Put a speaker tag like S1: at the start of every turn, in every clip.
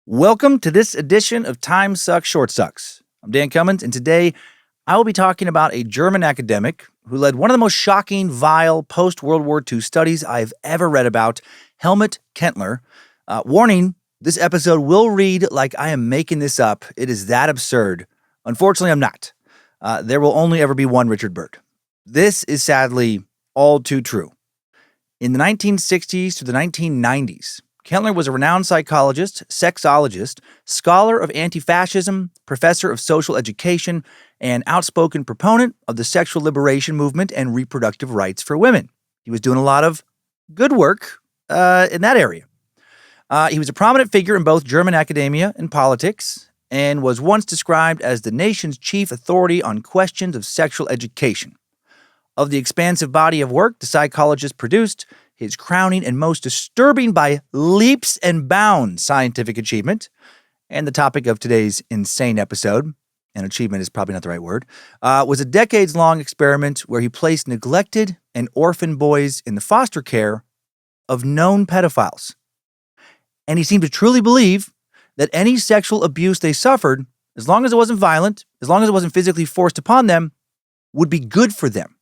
S1: Welcome to this edition of Time Sucks, Short Sucks. I'm Dan Cummins, and today I will be talking about a German academic who led one of the most shocking, vile post-World War II studies I've ever read about, Helmut Kentler. Warning, this episode will read like I am making this up. It is that absurd. Unfortunately, I'm not. There will only ever be one Richard Byrd. This is sadly all too true. In the 1960s to the 1990s, Kentler was a renowned psychologist, sexologist, scholar of anti-fascism, professor of social education, and outspoken proponent of the sexual liberation movement and reproductive rights for women. He was doing a lot of good work in that area. He was a prominent figure in both German academia and politics, and was once described as the nation's chief authority on questions of sexual education. Of the expansive body of work the psychologist produced, his crowning and most disturbing by leaps and bounds scientific achievement, and the topic of today's insane episode, and achievement is probably not the right word, was a decades-long experiment where he placed neglected and orphan boys in the foster care of known pedophiles. And he seemed to truly believe that any sexual abuse they suffered, as long as it wasn't violent, as long as it wasn't physically forced upon them, would be good for them.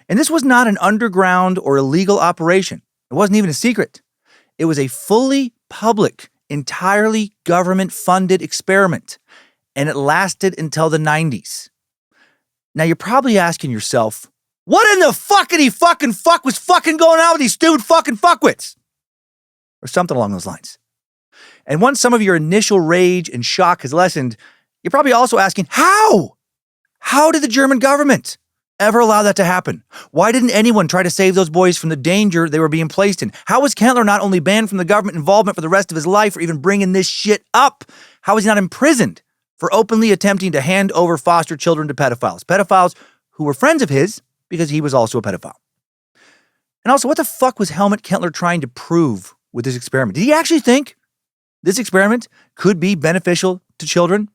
S1: And this was not an underground or illegal operation. It wasn't even a secret. It was a fully public, entirely government-funded experiment, and it lasted until the 90s. Now, you're probably asking yourself, what in the fuckity fucking fuck was fucking going on with these stupid fucking fuckwits? Or something along those lines. And once some of your initial rage and shock has lessened, you're probably also asking, how? How did the German government ever allow that to happen? Why didn't anyone try to save those boys from the danger they were being placed in? How was Kentler not only banned from the government involvement for the rest of his life for even bringing this shit up? How was he not imprisoned for openly attempting to hand over foster children to pedophiles? Pedophiles who were friends of his because he was also a pedophile. And also, what the fuck was Helmut Kentler trying to prove with this experiment? Did he actually think this experiment could be beneficial to children?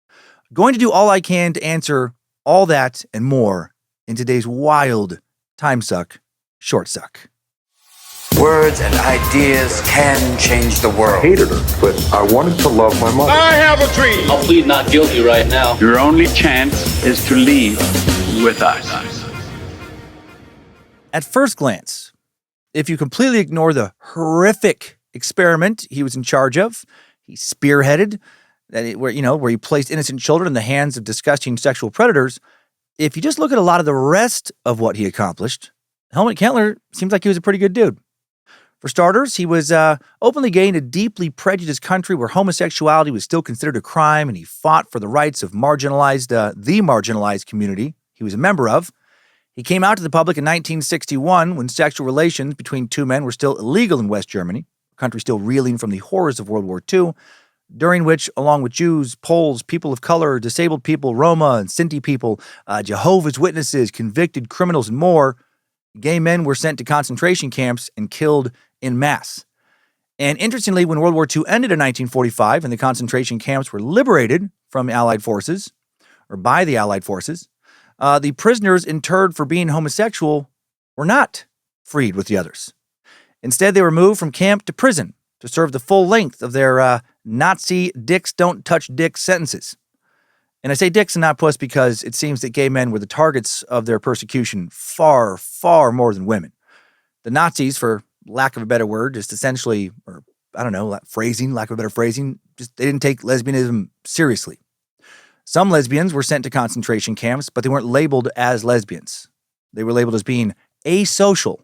S1: I'm going to do all I can to answer all that and more in today's wild Time Suck, Short Suck.
S2: Words and ideas can change the world.
S3: I hated her, but I wanted to love my mother.
S4: I have a dream.
S5: I'll plead not guilty right now.
S6: Your only chance is to leave with us.
S1: At first glance, if you completely ignore the horrific experiment he was in charge of, he spearheaded, where he placed innocent children in the hands of disgusting sexual predators. If you just look at a lot of the rest of what he accomplished, Helmut Kentler seems like he was a pretty good dude. For starters, he was openly gay in a deeply prejudiced country where homosexuality was still considered a crime, and he fought for the rights of the marginalized community he was a member of. He came out to the public in 1961 when sexual relations between two men were still illegal in West Germany, a country still reeling from the horrors of World War II, during which, along with Jews, Poles, people of color, disabled people, Roma and Sinti people, Jehovah's Witnesses, convicted criminals, and more, gay men were sent to concentration camps and killed en masse. And interestingly, when World War II ended in 1945 and the concentration camps were liberated from Allied forces, or by the Allied forces, the prisoners interred for being homosexual were not freed with the others. Instead, they were moved from camp to prison to serve the full length of their Nazi dicks don't touch dicks sentences. And I say dicks and not puss because it seems that gay men were the targets of their persecution far, far more than women. The Nazis, for lack of a better word, just essentially, or I don't know, lack of a better phrasing, just they didn't take lesbianism seriously. Some lesbians were sent to concentration camps, but they weren't labeled as lesbians. They were labeled as being asocial.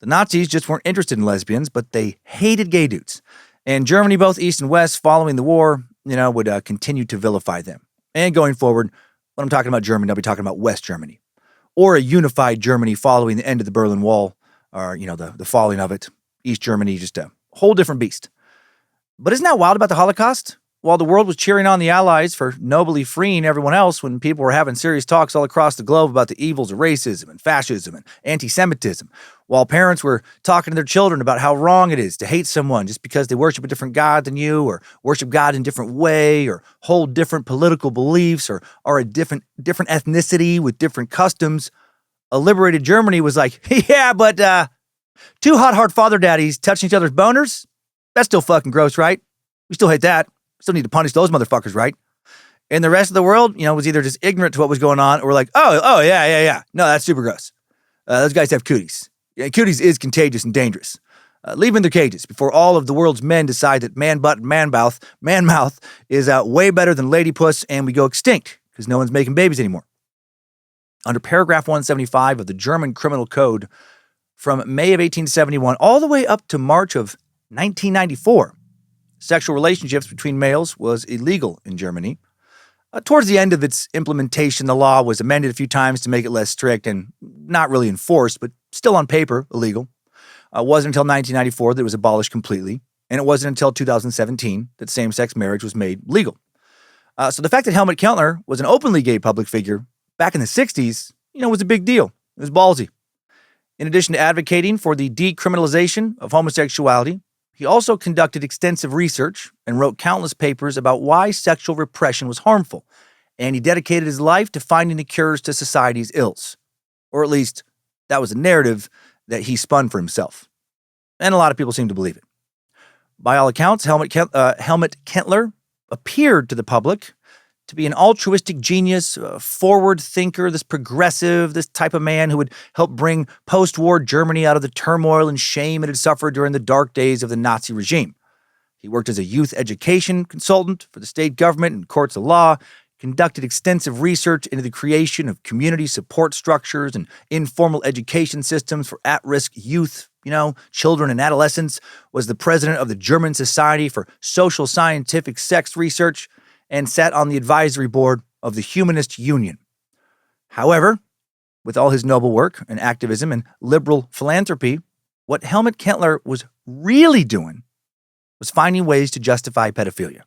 S1: The Nazis just weren't interested in lesbians, but they hated gay dudes. And Germany, both East and West, following the war, would continue to vilify them. And going forward, when I'm talking about Germany, I'll be talking about West Germany. Or a unified Germany following the end of the Berlin Wall, or, the falling of it. East Germany, just a whole different beast. But isn't that wild about the Holocaust? While the world was cheering on the Allies for nobly freeing everyone else when people were having serious talks all across the globe about the evils of racism and fascism and anti-Semitism, while parents were talking to their children about how wrong it is to hate someone just because they worship a different God than you, or worship God in a different way, or hold different political beliefs, or are a different ethnicity with different customs, a liberated Germany was like, yeah, but two hot, hard father daddies touching each other's boners? That's still fucking gross, right? We still hate that. Still need to punish those motherfuckers, right? And the rest of the world, was either just ignorant to what was going on or like, oh, yeah. No, that's super gross. Those guys have cooties. Yeah, cooties is contagious and dangerous. Leave them in their cages before all of the world's men decide that man butt and man mouth is way better than lady puss and we go extinct because no one's making babies anymore. Under paragraph 175 of the German Criminal Code, from May of 1871 all the way up to March of 1994, sexual relationships between males was illegal in Germany. Towards the end of its implementation, the law was amended a few times to make it less strict and not really enforced, but still on paper illegal. It wasn't until 1994 that it was abolished completely, and it wasn't until 2017 that same-sex marriage was made legal. So the fact that Helmut Kentler was an openly gay public figure back in the 60s, was a big deal. It was ballsy. In addition to advocating for the decriminalization of homosexuality, he also conducted extensive research and wrote countless papers about why sexual repression was harmful, and he dedicated his life to finding the cures to society's ills. Or at least, that was a narrative that he spun for himself. And a lot of people seem to believe it. By all accounts, Helmut Kentler appeared to the public to be an altruistic genius, a forward thinker, this progressive, this type of man who would help bring post-war Germany out of the turmoil and shame it had suffered during the dark days of the Nazi regime. He worked as a youth education consultant for the state government and courts of law, conducted extensive research into the creation of community support structures and informal education systems for at-risk youth, children and adolescents, was the president of the German Society for Social Scientific Sex Research, and sat on the advisory board of the Humanist Union. However, with all his noble work and activism and liberal philanthropy, what Helmut Kentler was really doing was finding ways to justify pedophilia.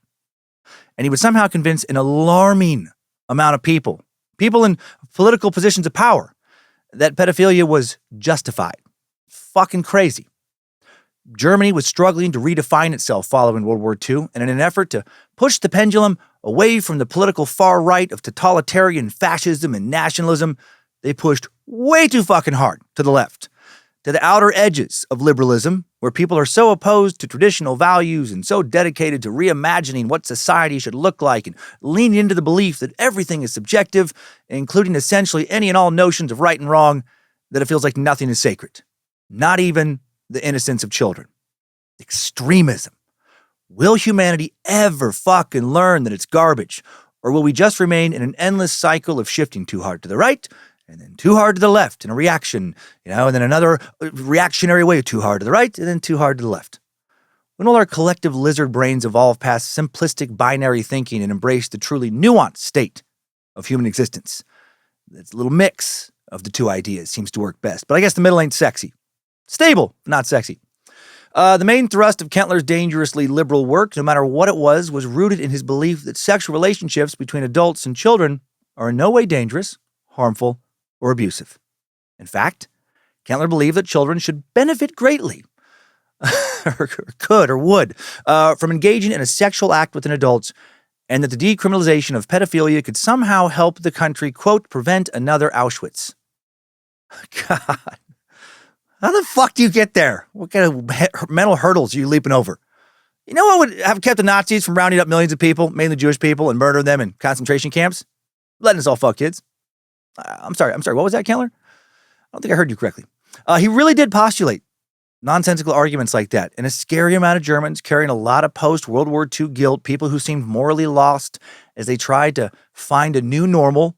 S1: And he would somehow convince an alarming amount of people in political positions of power, that pedophilia was justified. Fucking crazy. Germany was struggling to redefine itself following World War II, and in an effort to push the pendulum away from the political far right of totalitarian fascism and nationalism, they pushed way too fucking hard to the left, to the outer edges of liberalism, where people are so opposed to traditional values and so dedicated to reimagining what society should look like and leaning into the belief that everything is subjective, including essentially any and all notions of right and wrong, that it feels like nothing is sacred, not even the innocence of children. Extremism. Will humanity ever fucking learn that it's garbage? Or will we just remain in an endless cycle of shifting too hard to the right and then too hard to the left in a reaction, and then another reactionary way too hard to the right and then too hard to the left? When will our collective lizard brains evolve past simplistic binary thinking and embrace the truly nuanced state of human existence? This little mix of the two ideas seems to work best, but I guess the middle ain't sexy. Stable, not sexy. The main thrust of Kentler's dangerously liberal work, no matter what it was rooted in his belief that sexual relationships between adults and children are in no way dangerous, harmful, or abusive. In fact, Kentler believed that children should benefit greatly, or could or would, from engaging in a sexual act with an adult, and that the decriminalization of pedophilia could somehow help the country, quote, prevent another Auschwitz. God. How the fuck do you get there? What kind of mental hurdles are you leaping over? You know what would have kept the Nazis from rounding up millions of people, mainly Jewish people, and murdering them in concentration camps? Letting us all fuck kids. I'm sorry. What was that, Kentler? I don't think I heard you correctly. He really did postulate nonsensical arguments like that, and a scary amount of Germans carrying a lot of post-World War II guilt, people who seemed morally lost as they tried to find a new normal,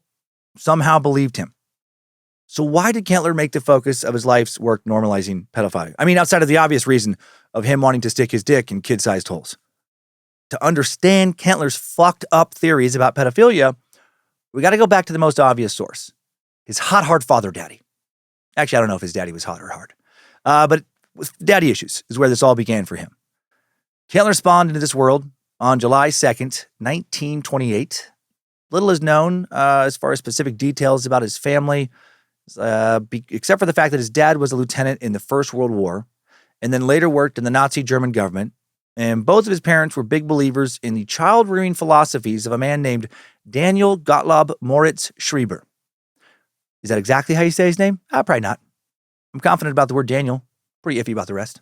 S1: somehow believed him. So why did Kentler make the focus of his life's work normalizing pedophilia? I mean, outside of the obvious reason of him wanting to stick his dick in kid-sized holes. To understand Kentler's fucked up theories about pedophilia, we got to go back to the most obvious source. His hot, hard father daddy. Actually, I don't know if his daddy was hot or hard. But with daddy issues is where this all began for him. Kentler spawned into this world on July 2nd, 1928. Little is known as far as specific details about his family, except for the fact that his dad was a lieutenant in the First World War and then later worked in the Nazi German government. And both of his parents were big believers in the child-rearing philosophies of a man named Daniel Gottlob Moritz Schreiber. Is that exactly how you say his name? Probably not. I'm confident about the word Daniel. Pretty iffy about the rest.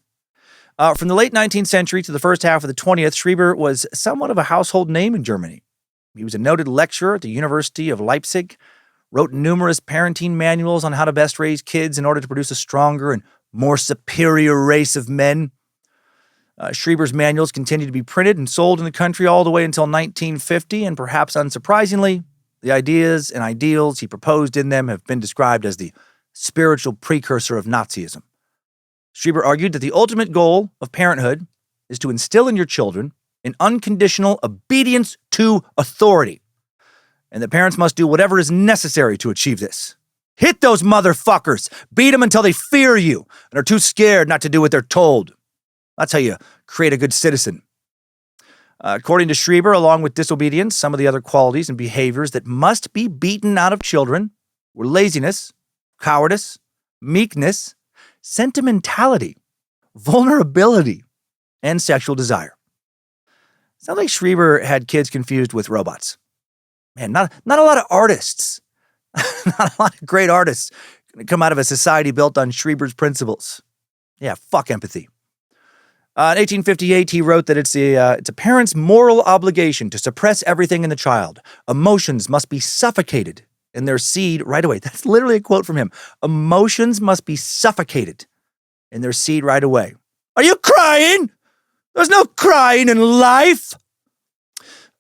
S1: From the late 19th century to the first half of the 20th, Schreiber was somewhat of a household name in Germany. He was a noted lecturer at the University of Leipzig, wrote numerous parenting manuals on how to best raise kids in order to produce a stronger and more superior race of men. Schreiber's manuals continued to be printed and sold in the country all the way until 1950, and perhaps unsurprisingly, the ideas and ideals he proposed in them have been described as the spiritual precursor of Nazism. Schreiber argued that the ultimate goal of parenthood is to instill in your children an unconditional obedience to authority, and that parents must do whatever is necessary to achieve this. Hit those motherfuckers! Beat them until they fear you and are too scared not to do what they're told. That's how you create a good citizen. According to Schreiber, along with disobedience, some of the other qualities and behaviors that must be beaten out of children were laziness, cowardice, meekness, sentimentality, vulnerability, and sexual desire. Sounds like Schreiber had kids confused with robots. Man, not a lot of artists, not a lot of great artists going to come out of a society built on Schreiber's principles. Yeah, fuck empathy. In 1858, he wrote that it's a parent's moral obligation to suppress everything in the child. Emotions must be suffocated in their seed right away. That's literally a quote from him. Emotions must be suffocated in their seed right away. Are you crying? There's no crying in life.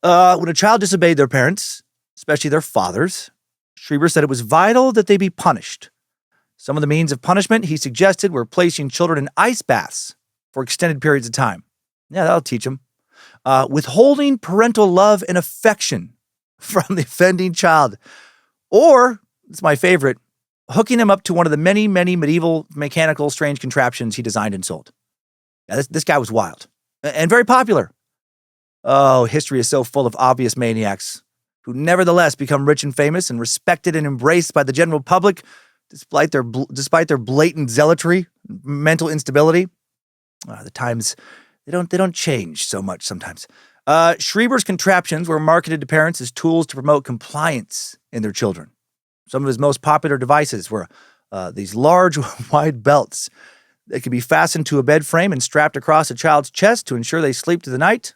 S1: When a child disobeyed their parents, especially their fathers, Schreiber said it was vital that they be punished. Some of the means of punishment he suggested were placing children in ice baths for extended periods of time. Yeah, that'll teach them. Withholding parental love and affection from the offending child. Or, it's my favorite, hooking him up to one of the many, many medieval mechanical strange contraptions he designed and sold. Yeah, this guy was wild and very popular. Oh, history is so full of obvious maniacs who nevertheless become rich and famous and respected and embraced by the general public despite their blatant zealotry, mental instability. The times, they don't change so much sometimes. Schreiber's contraptions were marketed to parents as tools to promote compliance in their children. Some of his most popular devices were these large, wide belts that could be fastened to a bed frame and strapped across a child's chest to ensure they sleep through the night.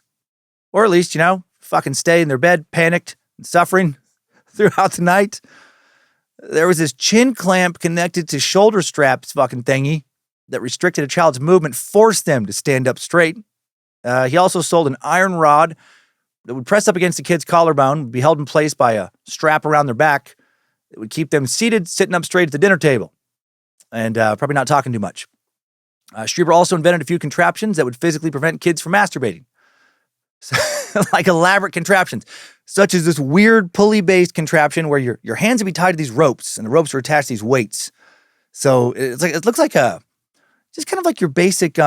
S1: Or at least, fucking stay in their bed, panicked and suffering throughout the night. There was this chin clamp connected to shoulder straps fucking thingy that restricted a child's movement, forced them to stand up straight. He also sold an iron rod that would press up against the kid's collarbone, be held in place by a strap around their back. It would keep them seated, sitting up straight at the dinner table, and probably not talking too much. Schreiber also invented a few contraptions that would physically prevent kids from masturbating. Like elaborate contraptions, such as this weird pulley-based contraption where your hands would be tied to these ropes, and the ropes were attached to these weights. So it looks like just kind of like your basic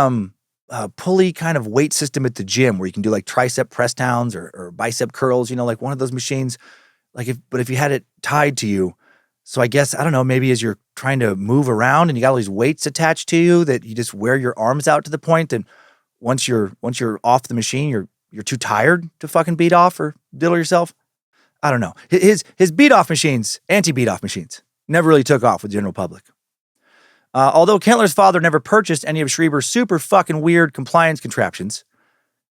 S1: pulley kind of weight system at the gym where you can do like tricep press downs or bicep curls, like one of those machines. But if you had it tied to you, so I guess, I don't know, maybe as you're trying to move around and you got all these weights attached to you that you just wear your arms out to the point, and once you're off the machine, you're too tired to fucking beat off or diddle yourself. I don't know. His beat off machines, anti-beat off machines, never really took off with the general public. Although Kentler's father never purchased any of Schreiber's super fucking weird compliance contraptions,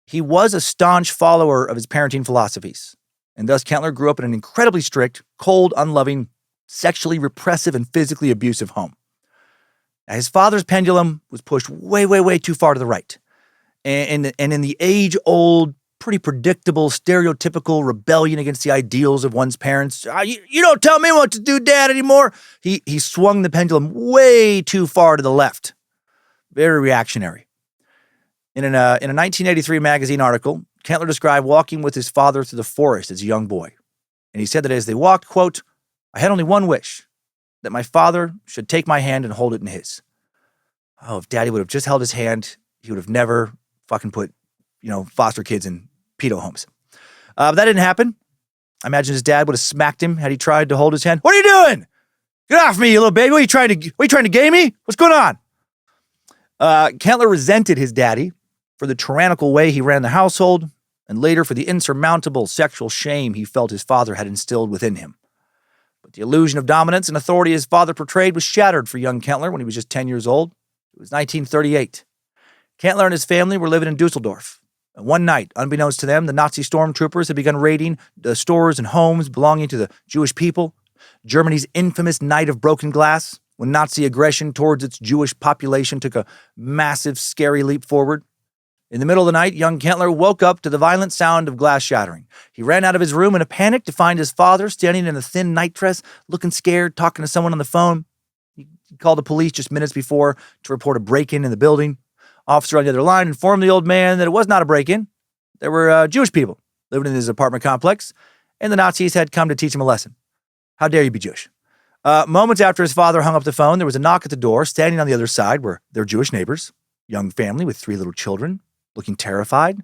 S1: he was a staunch follower of his parenting philosophies. And thus Kentler grew up in an incredibly strict, cold, unloving, sexually repressive, and physically abusive home. Now, his father's pendulum was pushed way, way, way too far to the right. And in the age-old, pretty predictable, stereotypical rebellion against the ideals of one's parents, you don't tell me what to do, Dad, anymore. He swung the pendulum way too far to the left. Very reactionary. In a 1983 magazine article, Kentler described walking with his father through the forest as a young boy. And he said that as they walked, quote, "I had only one wish, that my father should take my hand and hold it in his." Oh, if Daddy would have just held his hand, he would have never fucking put, foster kids in pedo homes. But that didn't happen. I imagine his dad would have smacked him had he tried to hold his hand. "What are you doing? Get off me, you little baby. What are you trying to game me? What's going on?" Kentler resented his daddy for the tyrannical way he ran the household, and later for the insurmountable sexual shame he felt his father had instilled within him. But the illusion of dominance and authority his father portrayed was shattered for young Kentler when he was just 10 years old. It was 1938. Kentler and his family were living in Dusseldorf. One night, unbeknownst to them, the Nazi stormtroopers had begun raiding the stores and homes belonging to the Jewish people. Germany's infamous Night of Broken Glass, when Nazi aggression towards its Jewish population took a massive, scary leap forward. In the middle of the night, young Kentler woke up to the violent sound of glass shattering. He ran out of his room in a panic to find his father standing in a thin nightdress, looking scared, talking to someone on the phone. He called the police just minutes before to report a break-in in the building. Officer on the other line informed the old man that it was not a break-in. There were Jewish people living in his apartment complex, and the Nazis had come to teach him a lesson. How dare you be Jewish? Moments after his father hung up the phone, there was a knock at the door. Standing on the other side were their Jewish neighbors, young family with 3 little children, looking terrified.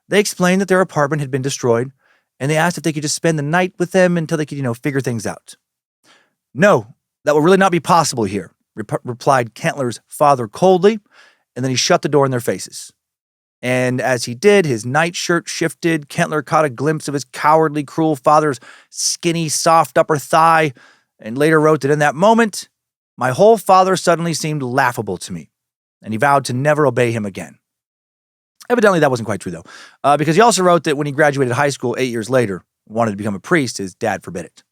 S1: They explained that their apartment had been destroyed, and they asked if they could just spend the night with them until they could, figure things out. No, that will really not be possible here, replied Kentler's father coldly, and then he shut the door in their faces. And as he did, his nightshirt shifted. Kentler caught a glimpse of his cowardly, cruel father's skinny, soft upper thigh, and later wrote that in that moment, my whole father suddenly seemed laughable to me, and he vowed to never obey him again. Evidently, that wasn't quite true, though, because he also wrote that when he graduated high school 8 years later, wanted to become a priest, his dad forbid it.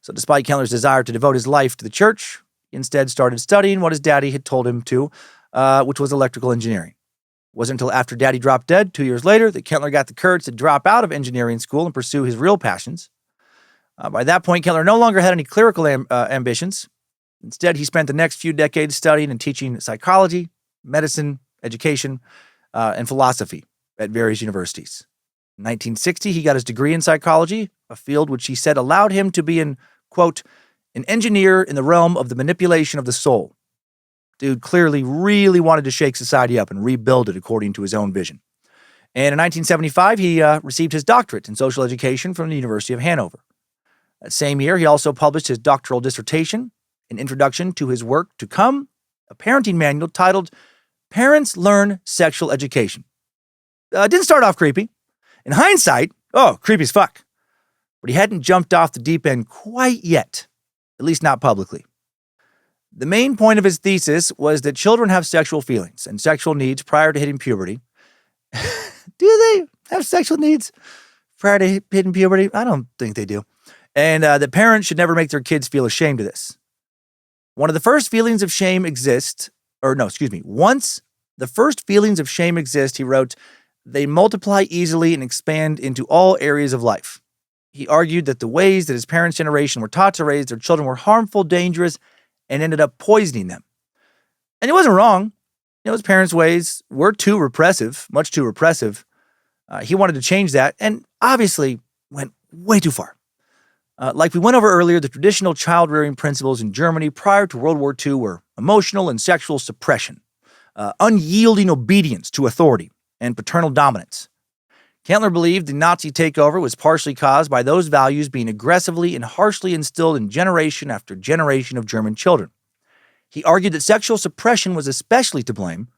S1: So despite Kentler's desire to devote his life to the church, he instead started studying what his daddy had told him to, which was electrical engineering. It wasn't until after Daddy dropped dead 2 years later that Kentler got the courage to drop out of engineering school and pursue his real passions. By that point, Kentler no longer had any clerical ambitions. Instead, he spent the next few decades studying and teaching psychology, medicine, education, and philosophy at various universities. In 1960, he got his degree in psychology, a field which he said allowed him to be an engineer in the realm of the manipulation of the soul. Dude clearly really wanted to shake society up and rebuild it according to his own vision. And in 1975, he received his doctorate in social education from the University of Hanover. That same year, he also published his doctoral dissertation, an introduction to his work to come, a parenting manual titled Parents Learn Sexual Education. Didn't start off creepy. In hindsight, creepy as fuck. But he hadn't jumped off the deep end quite yet, at least not publicly. The main point of his thesis was that children have sexual feelings and sexual needs prior to hitting puberty. Do they have sexual needs prior to hitting puberty? I don't think they do. And that parents should never make their kids feel ashamed of this. Once the first feelings of shame exist, he wrote, they multiply easily and expand into all areas of life. He argued that the ways that his parents' generation were taught to raise their children were harmful, dangerous, and ended up poisoning them. And he wasn't wrong. His parents' ways were too repressive, much too repressive. He wanted to change that, and obviously went way too far. Like we went over earlier, the traditional child-rearing principles in Germany prior to World War II were emotional and sexual suppression, unyielding obedience to authority, and paternal dominance. Kentler believed the Nazi takeover was partially caused by those values being aggressively and harshly instilled in generation after generation of German children. He argued that sexual suppression was especially to blame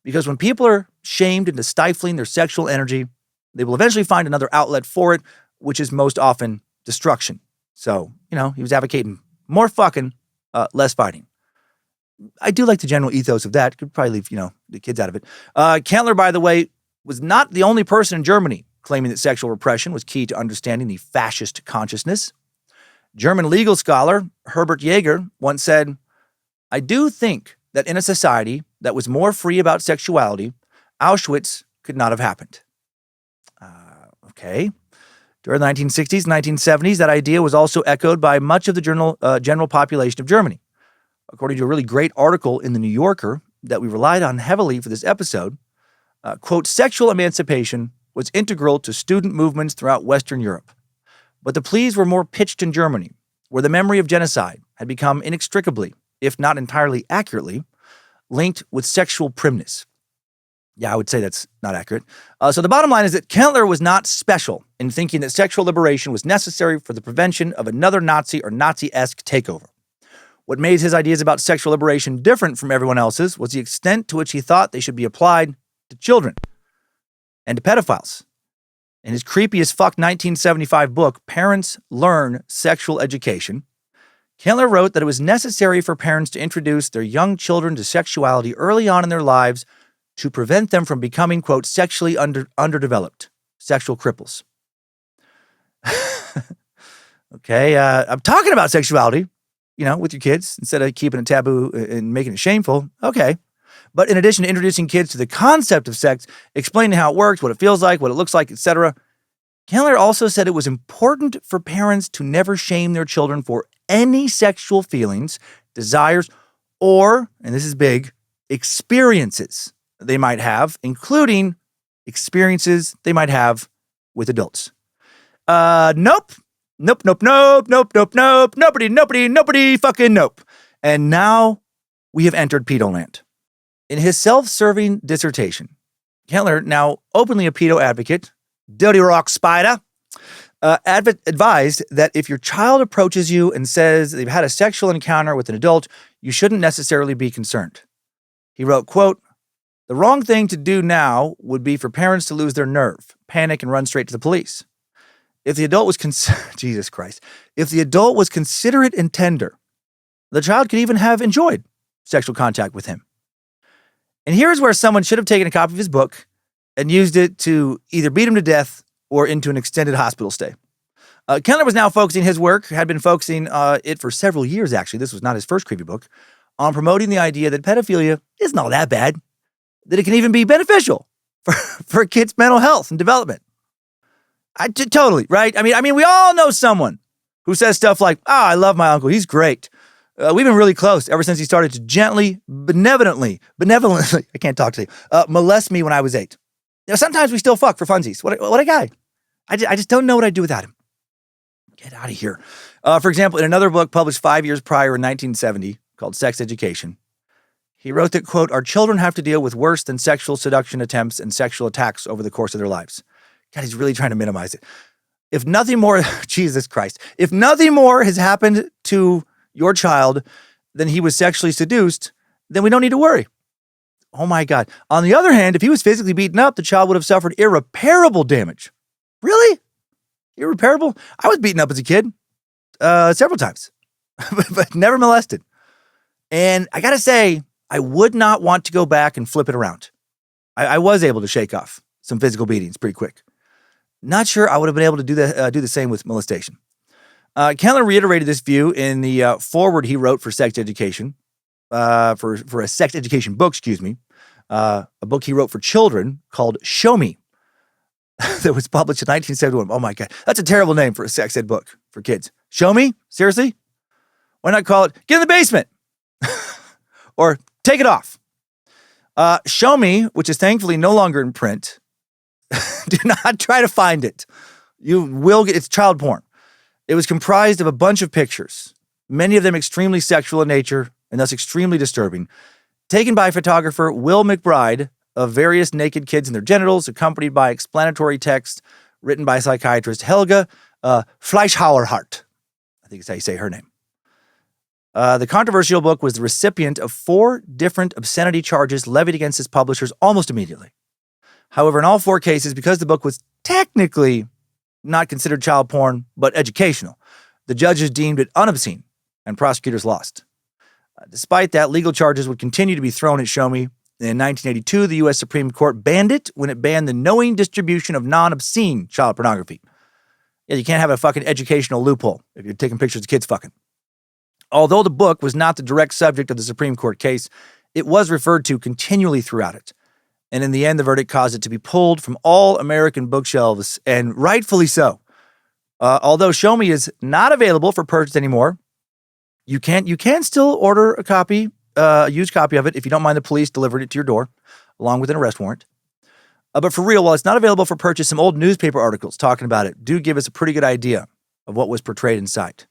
S1: because when people are shamed into stifling their sexual energy, they will eventually find another outlet for it, which is most often destruction. So, he was advocating more fucking, less fighting. I do like the general ethos of that. Could probably leave, the kids out of it. Kentler, by the way, was not the only person in Germany claiming that sexual repression was key to understanding the fascist consciousness. German legal scholar Herbert Jaeger once said, I do think that in a society that was more free about sexuality, Auschwitz could not have happened. Okay. During the 1960s and 1970s, that idea was also echoed by much of the general population of Germany. According to a really great article in The New Yorker that we relied on heavily for this episode, quote, sexual emancipation was integral to student movements throughout Western Europe. But the pleas were more pitched in Germany, where the memory of genocide had become inextricably, if not entirely accurately, linked with sexual primness. Yeah, I would say that's not accurate. So the bottom line is that Kentler was not special in thinking that sexual liberation was necessary for the prevention of another Nazi or Nazi-esque takeover. What made his ideas about sexual liberation different from everyone else's was the extent to which he thought they should be applied to children and to pedophiles. In his creepy as fuck 1975 book, Parents Learn Sexual Education, Kentler wrote that it was necessary for parents to introduce their young children to sexuality early on in their lives to prevent them from becoming, quote, sexually underdeveloped, sexual cripples. Okay, I'm talking about sexuality, with your kids instead of keeping it taboo and making it shameful. Okay. But in addition to introducing kids to the concept of sex, explaining how it works, what it feels like, what it looks like, etc., Kentler also said it was important for parents to never shame their children for any sexual feelings, desires, or, and this is big, experiences they might have, including experiences they might have with adults. Nope. Nobody fucking nope. And now we have entered pedo land. In his self-serving dissertation, Kentler, now openly a pedo advocate, dirty rock spider, advised that if your child approaches you and says they've had a sexual encounter with an adult, you shouldn't necessarily be concerned. He wrote, quote, "The wrong thing to do now would be for parents to lose their nerve, panic, and run straight to the police. If the adult was Jesus Christ, if the adult was considerate and tender, the child could even have enjoyed sexual contact with him." And here's where someone should have taken a copy of his book and used it to either beat him to death or into an extended hospital stay. Kentler was now focusing his work, had been focusing it for several years, actually. This was not his first creepy book, on promoting the idea that pedophilia isn't all that bad, that it can even be beneficial for kids' mental health and development. Totally, right? I mean, we all know someone who says stuff like, I love my uncle. He's great. We've been really close ever since he started to gently, benevolently, I can't talk today, molest me when I was 8. Sometimes we still fuck for funsies. What a guy. I just don't know what I'd do without him. Get out of here. For example, in another book published 5 years prior in 1970 called Sex Education, he wrote that, quote, "Our children have to deal with worse than sexual seduction attempts and sexual attacks over the course of their lives." God, he's really trying to minimize it. If nothing more, Jesus Christ, if nothing more has happened to your child than he was sexually seduced, then we don't need to worry. Oh my God. On the other hand, if he was physically beaten up, the child would have suffered irreparable damage. Really? Irreparable? I was beaten up as a kid several times, but never molested. And I got to say, I would not want to go back and flip it around. I was able to shake off some physical beatings pretty quick. Not sure I would have been able to do the same with molestation. Kentler reiterated this view in the foreword he wrote for sex education, for a sex education book, a book he wrote for children called Show Me, that was published in 1971. Oh my God, that's a terrible name for a sex ed book for kids. Show Me? Seriously? Why not call it Get in the Basement? Or Take It Off? Show Me, which is thankfully no longer in print. Do not try to find it. You will get, it's child porn. It was comprised of a bunch of pictures, many of them extremely sexual in nature and thus extremely disturbing, taken by photographer Will McBride, of various naked kids and their genitals, accompanied by explanatory text written by psychiatrist Helga Fleischhauerhardt. I think it's how you say her name. The controversial book was the recipient of 4 different obscenity charges levied against its publishers almost immediately. However, in all 4 cases, because the book was technically not considered child porn, but educational, the judges deemed it unobscene, and prosecutors lost. Despite that, legal charges would continue to be thrown at Show Me. In 1982, the U.S. Supreme Court banned it when it banned the knowing distribution of non-obscene child pornography. Yeah, you can't have a fucking educational loophole if you're taking pictures of kids fucking. Although the book was not the direct subject of the Supreme Court case, it was referred to continually throughout it. And in the end, the verdict caused it to be pulled from all American bookshelves, and rightfully so. Although Show Me is not available for purchase anymore, you can still order a copy, a used copy of it, if you don't mind the police delivering it to your door, along with an arrest warrant. But for real, while it's not available for purchase, some old newspaper articles talking about it do give us a pretty good idea of what was portrayed inside.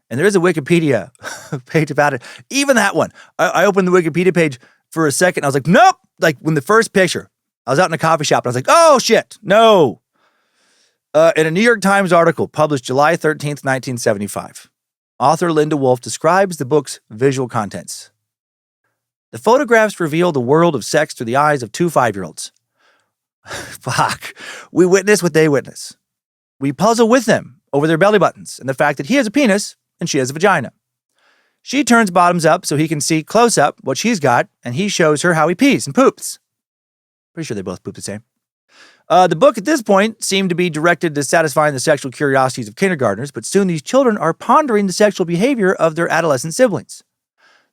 S1: And there is a Wikipedia page about it. Even that one. I opened the Wikipedia page for a second. I was like, nope. Like when the first picture, I was out in a coffee shop and I was like, oh shit, no. In a New York Times article published July 13th, 1975, author Linda Wolf describes the book's visual contents. The photographs reveal the world of sex through the eyes of 2 5-year-olds. Fuck. We witness what they witness. We puzzle with them over their belly buttons and the fact that he has a penis and she has a vagina. She turns bottoms up so he can see close up what she's got, and he shows her how he pees and poops. Pretty sure they both poop the same. The book at this point seemed to be directed to satisfying the sexual curiosities of kindergartners, but soon these children are pondering the sexual behavior of their adolescent siblings.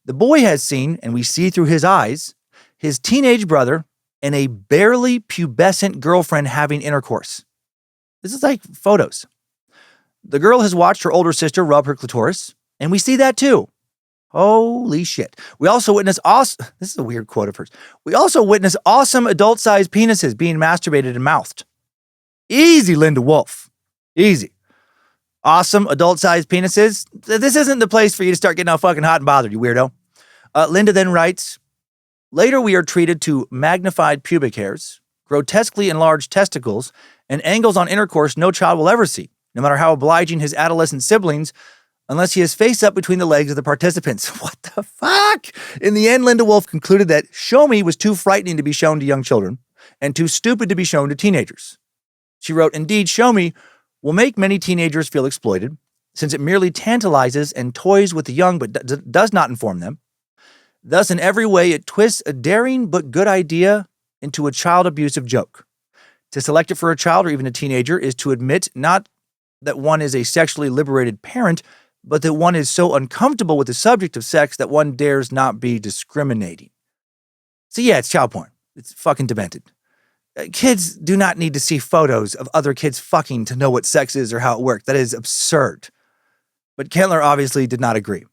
S1: The boy has seen, and we see through his eyes, his teenage brother and a barely pubescent girlfriend having intercourse. This is like photos. The girl has watched her older sister rub her clitoris, and we see that too. Holy shit. We also witness this is a weird quote of hers. We also witness awesome adult-sized penises being masturbated and mouthed. Easy, Linda Wolf. Easy. Awesome adult-sized penises. This isn't the place for you to start getting all fucking hot and bothered, you weirdo. Linda then writes, later we are treated to magnified pubic hairs, grotesquely enlarged testicles, and angles on intercourse no child will ever see, no matter how obliging his adolescent siblings, unless he is face up between the legs of the participants. What the fuck? In the end, Linda Wolf concluded that Show Me was too frightening to be shown to young children and too stupid to be shown to teenagers. She wrote, indeed, Show Me will make many teenagers feel exploited, since it merely tantalizes and toys with the young but does not inform them. Thus, in every way, it twists a daring but good idea into a child abusive joke. To select it for a child or even a teenager is to admit not that one is a sexually liberated parent, but that one is so uncomfortable with the subject of sex that one dares not be discriminating. So yeah, it's child porn. It's fucking demented. Kids do not need to see photos of other kids fucking to know what sex is or how it works. That is absurd. But Kentler obviously did not agree.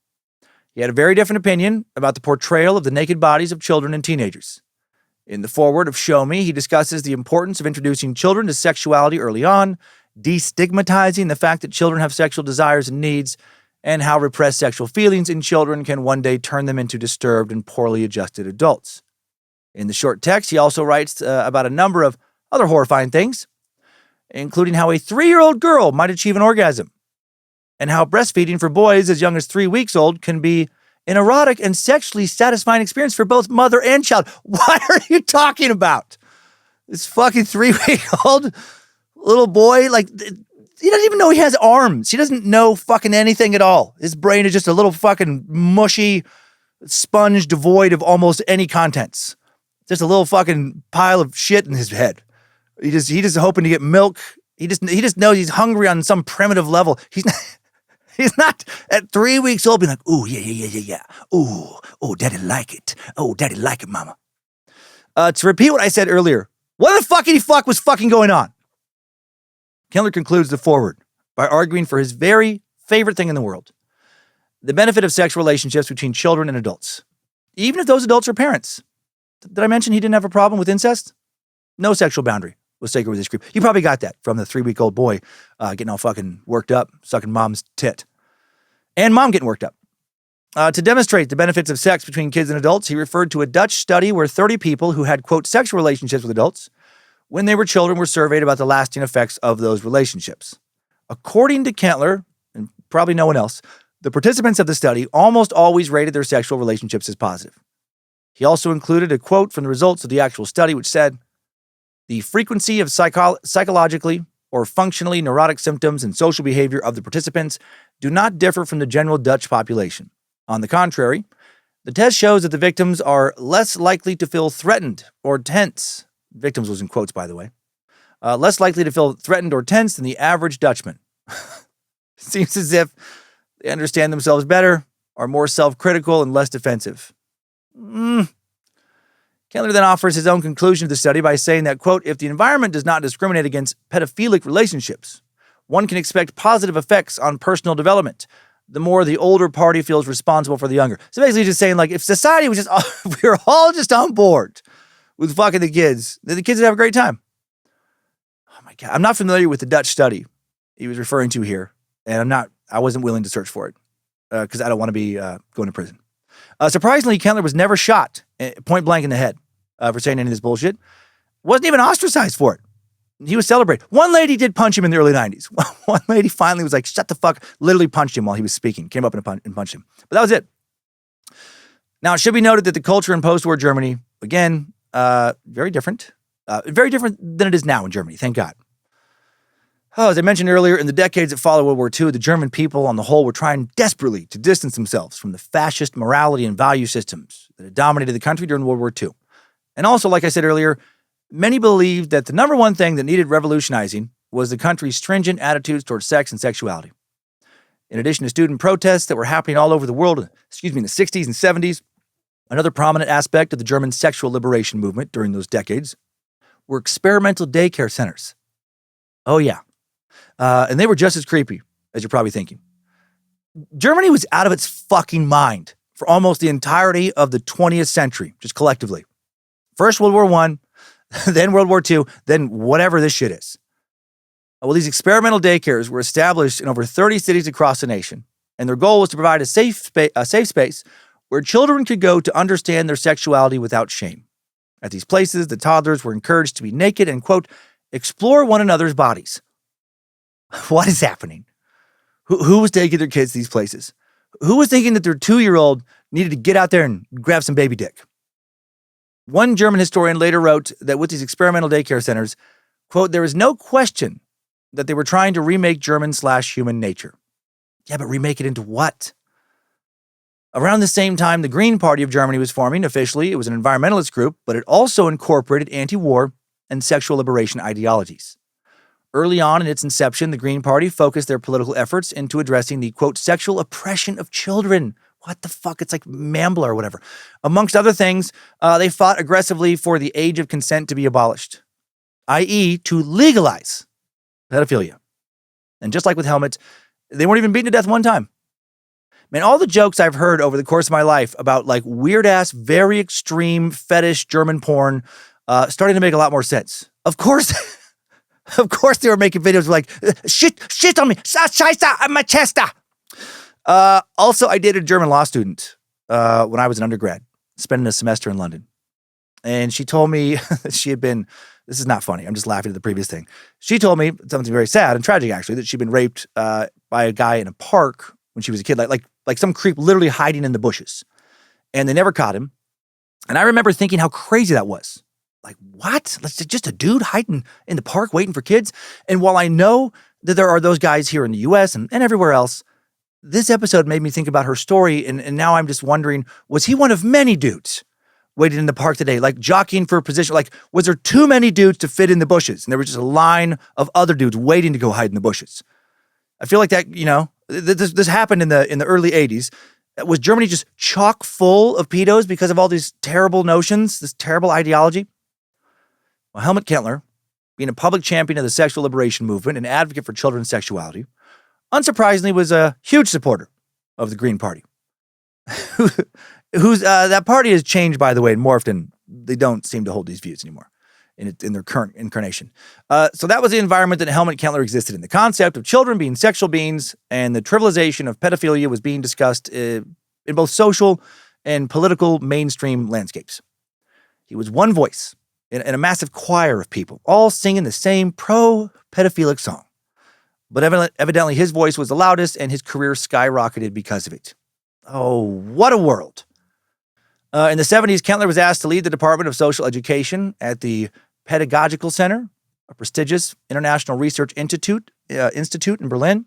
S1: He had a very different opinion about the portrayal of the naked bodies of children and teenagers. In the foreword of Show Me, he discusses the importance of introducing children to sexuality early on, destigmatizing the fact that children have sexual desires and needs, and how repressed sexual feelings in children can one day turn them into disturbed and poorly adjusted adults. In the short text, he also writes about a number of other horrifying things, including how a 3-year-old girl might achieve an orgasm, and how breastfeeding for boys as young as 3 weeks old can be an erotic and sexually satisfying experience for both mother and child. What are you talking about? This fucking 3-week-old little boy, like, he doesn't even know he has arms. He doesn't know fucking anything at all. His brain is just a little fucking mushy sponge devoid of almost any contents. Just a little fucking pile of shit in his head. He just hoping to get milk. He just knows he's hungry on some primitive level. He's not at 3 weeks old being like, ooh, yeah. Ooh, daddy like it. Oh, daddy like it, mama. To repeat what I said earlier, what the fuckity fuck was fucking going on? Kentler concludes the foreword by arguing for his very favorite thing in the world, the benefit of sexual relationships between children and adults, even if those adults are parents. Did I mention he didn't have a problem with incest? No sexual boundary was sacred with his group. You probably got that from the 3-week-old boy getting all fucking worked up, sucking mom's tit. And mom getting worked up. To demonstrate the benefits of sex between kids and adults, he referred to a Dutch study where 30 people who had, quote, sexual relationships with adults when they were children were surveyed about the lasting effects of those relationships. According to Kentler, and probably no one else, the participants of the study almost always rated their sexual relationships as positive. He also included a quote from the results of the actual study, which said, the frequency of psychologically or functionally neurotic symptoms and social behavior of the participants do not differ from the general Dutch population. On the contrary, the test shows that the victims are less likely to feel threatened or tense. Victims was in quotes, by the way. Less likely to feel threatened or tense than the average Dutchman. Seems as if they understand themselves better, are more self-critical, and less defensive. Kentler then offers his own conclusion to the study by saying that, quote, if the environment does not discriminate against pedophilic relationships, one can expect positive effects on personal development. The more the older party feels responsible for the younger. So basically just saying, like, if society was just, we were all just on board with fucking the kids, then the kids would have a great time. Oh my God. I'm not familiar with the Dutch study he was referring to here. And I wasn't willing to search for it because I don't want to be going to prison. Surprisingly, Kentler was never shot point blank in the head for saying any of this bullshit. Wasn't even ostracized for it. He was celebrated. One lady did punch him in the early 90s. One lady finally was like, shut the fuck, literally punched him while he was speaking. Came up and punched him. But that was it. Now, it should be noted that the culture in post-war Germany, again, very different. Very different than it is now in Germany, thank God. Oh, as I mentioned earlier, in the decades that followed World War II, the German people on the whole were trying desperately to distance themselves from the fascist morality and value systems that had dominated the country during World War II. And also, like I said earlier, Many believed that the number one thing that needed revolutionizing was the country's stringent attitudes towards sex and sexuality. In addition to student protests that were happening all over the world, in the 60s and 70s, another prominent aspect of the German sexual liberation movement during those decades were experimental daycare centers. Oh, yeah. And they were just as creepy, as you're probably thinking. Germany was out of its fucking mind for almost the entirety of the 20th century, just collectively. First World War I, then World War II, then whatever this shit is. Well, these experimental daycares were established in over 30 cities across the nation, and their goal was to provide a safe space where children could go to understand their sexuality without shame. At these places, the toddlers were encouraged to be naked and, quote, explore one another's bodies. What is happening? Who was taking their kids to these places? Who was thinking that their 2-year-old needed to get out there and grab some baby dick? One German historian later wrote that with these experimental daycare centers, quote, there is no question that they were trying to remake German/human nature. Yeah, but remake it into what? Around the same time, the Green Party of Germany was forming. Officially, it was an environmentalist group, but it also incorporated anti-war and sexual liberation ideologies. Early on in its inception, the Green Party focused their political efforts into addressing the, quote, sexual oppression of children. What the fuck? It's like Mambla or whatever. Amongst other things, they fought aggressively for the age of consent to be abolished, i.e. to legalize pedophilia. And just like with helmets, they weren't even beaten to death one time. Man, all the jokes I've heard over the course of my life about like weird-ass, very extreme fetish German porn starting to make a lot more sense. Of course, they were making videos like, shit on me, scheiße on my chest. Also, I dated a German law student when I was an undergrad, spending a semester in London. And she told me she had been, this is not funny, I'm just laughing at the previous thing. She told me something very sad and tragic, actually, that she'd been raped by a guy in a park when she was a kid, like some creep literally hiding in the bushes. And they never caught him. And I remember thinking how crazy that was. Like, what? Just a dude hiding in the park waiting for kids? And while I know that there are those guys here in the US and everywhere else, this episode made me think about her story. And now I'm just wondering, was he one of many dudes waiting in the park today, like jockeying for a position? Like, was there too many dudes to fit in the bushes? And there was just a line of other dudes waiting to go hide in the bushes. I feel like that, this happened in the early 80s. Was Germany just chock full of pedos because of all these terrible notions, this terrible ideology? Well, Helmut Kentler, being a public champion of the sexual liberation movement and advocate for children's sexuality, unsurprisingly was a huge supporter of the Green Party. That party has changed, by the way, and morphed, and they don't seem to hold these views anymore in their current incarnation. So that was the environment that Helmut Kentler existed in. The concept of children being sexual beings and the trivialization of pedophilia was being discussed in both social and political mainstream landscapes. He was one voice in a massive choir of people, all singing the same pro-pedophilic song. But evidently his voice was the loudest and his career skyrocketed because of it. Oh, what a world. In the 70s, Kentler was asked to lead the Department of Social Education at the Pedagogical Center, a prestigious international research institute in Berlin.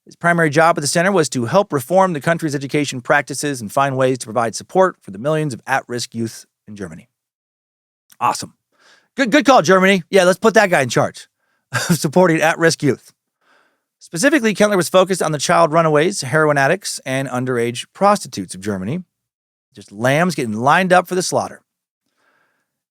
S1: His primary job at the center was to help reform the country's education practices and find ways to provide support for the millions of at-risk youth in Germany. Awesome. Good call, Germany. Yeah, let's put that guy in charge of supporting at-risk youth. Specifically, Kentler was focused on the child runaways, heroin addicts, and underage prostitutes of Germany. Just lambs getting lined up for the slaughter.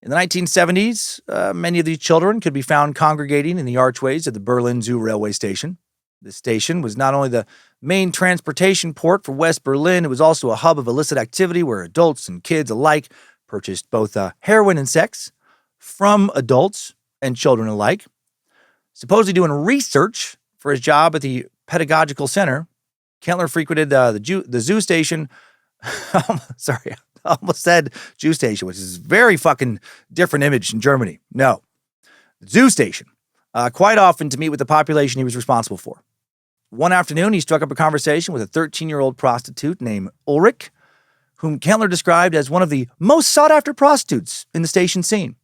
S1: In the 1970s, many of these children could be found congregating in the archways of the Berlin Zoo railway station. This station was not only the main transportation port for West Berlin, it was also a hub of illicit activity where adults and kids alike purchased both heroin and sex from adults and children alike. Supposedly doing research for his job at the Pedagogical Center, Kentler frequented the zoo station. Sorry, I almost said Jew station, which is a very fucking different image in Germany. No, zoo station, quite often to meet with the population he was responsible for. One afternoon, he struck up a conversation with a 13-year-old prostitute named Ulrich, whom Kentler described as one of the most sought-after prostitutes in the station scene.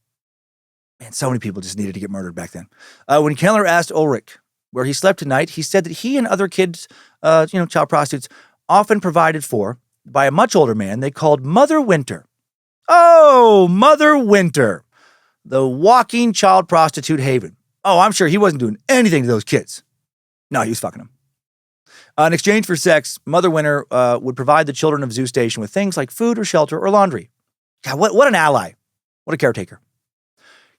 S1: Man, so many people just needed to get murdered back then. When Kentler asked Ulrich where he slept at night, he said that he and other kids, child prostitutes, often provided for by a much older man they called Mother Winter. Oh, Mother Winter. the walking child prostitute haven. Oh, I'm sure he wasn't doing anything to those kids. No, he was fucking them. In exchange for sex, Mother Winter would provide the children of Zoo Station with things like food or shelter or laundry. God, what an ally. What a caretaker.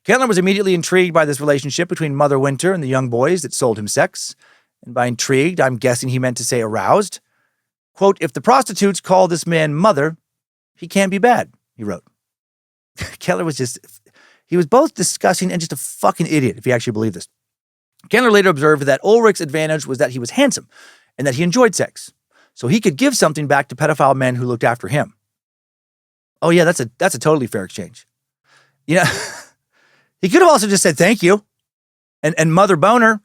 S1: Kentler was immediately intrigued by this relationship between Mother Winter and the young boys that sold him sex. And by intrigued, I'm guessing he meant to say aroused. Quote, if the prostitutes call this man mother, he can't be bad, he wrote. Kentler he was both disgusting and just a fucking idiot, if you actually believe this. Kentler later observed that Ulrich's advantage was that he was handsome and that he enjoyed sex, so he could give something back to pedophile men who looked after him. Oh yeah, that's a totally fair exchange. You know, he could have also just said thank you. And Mother Boner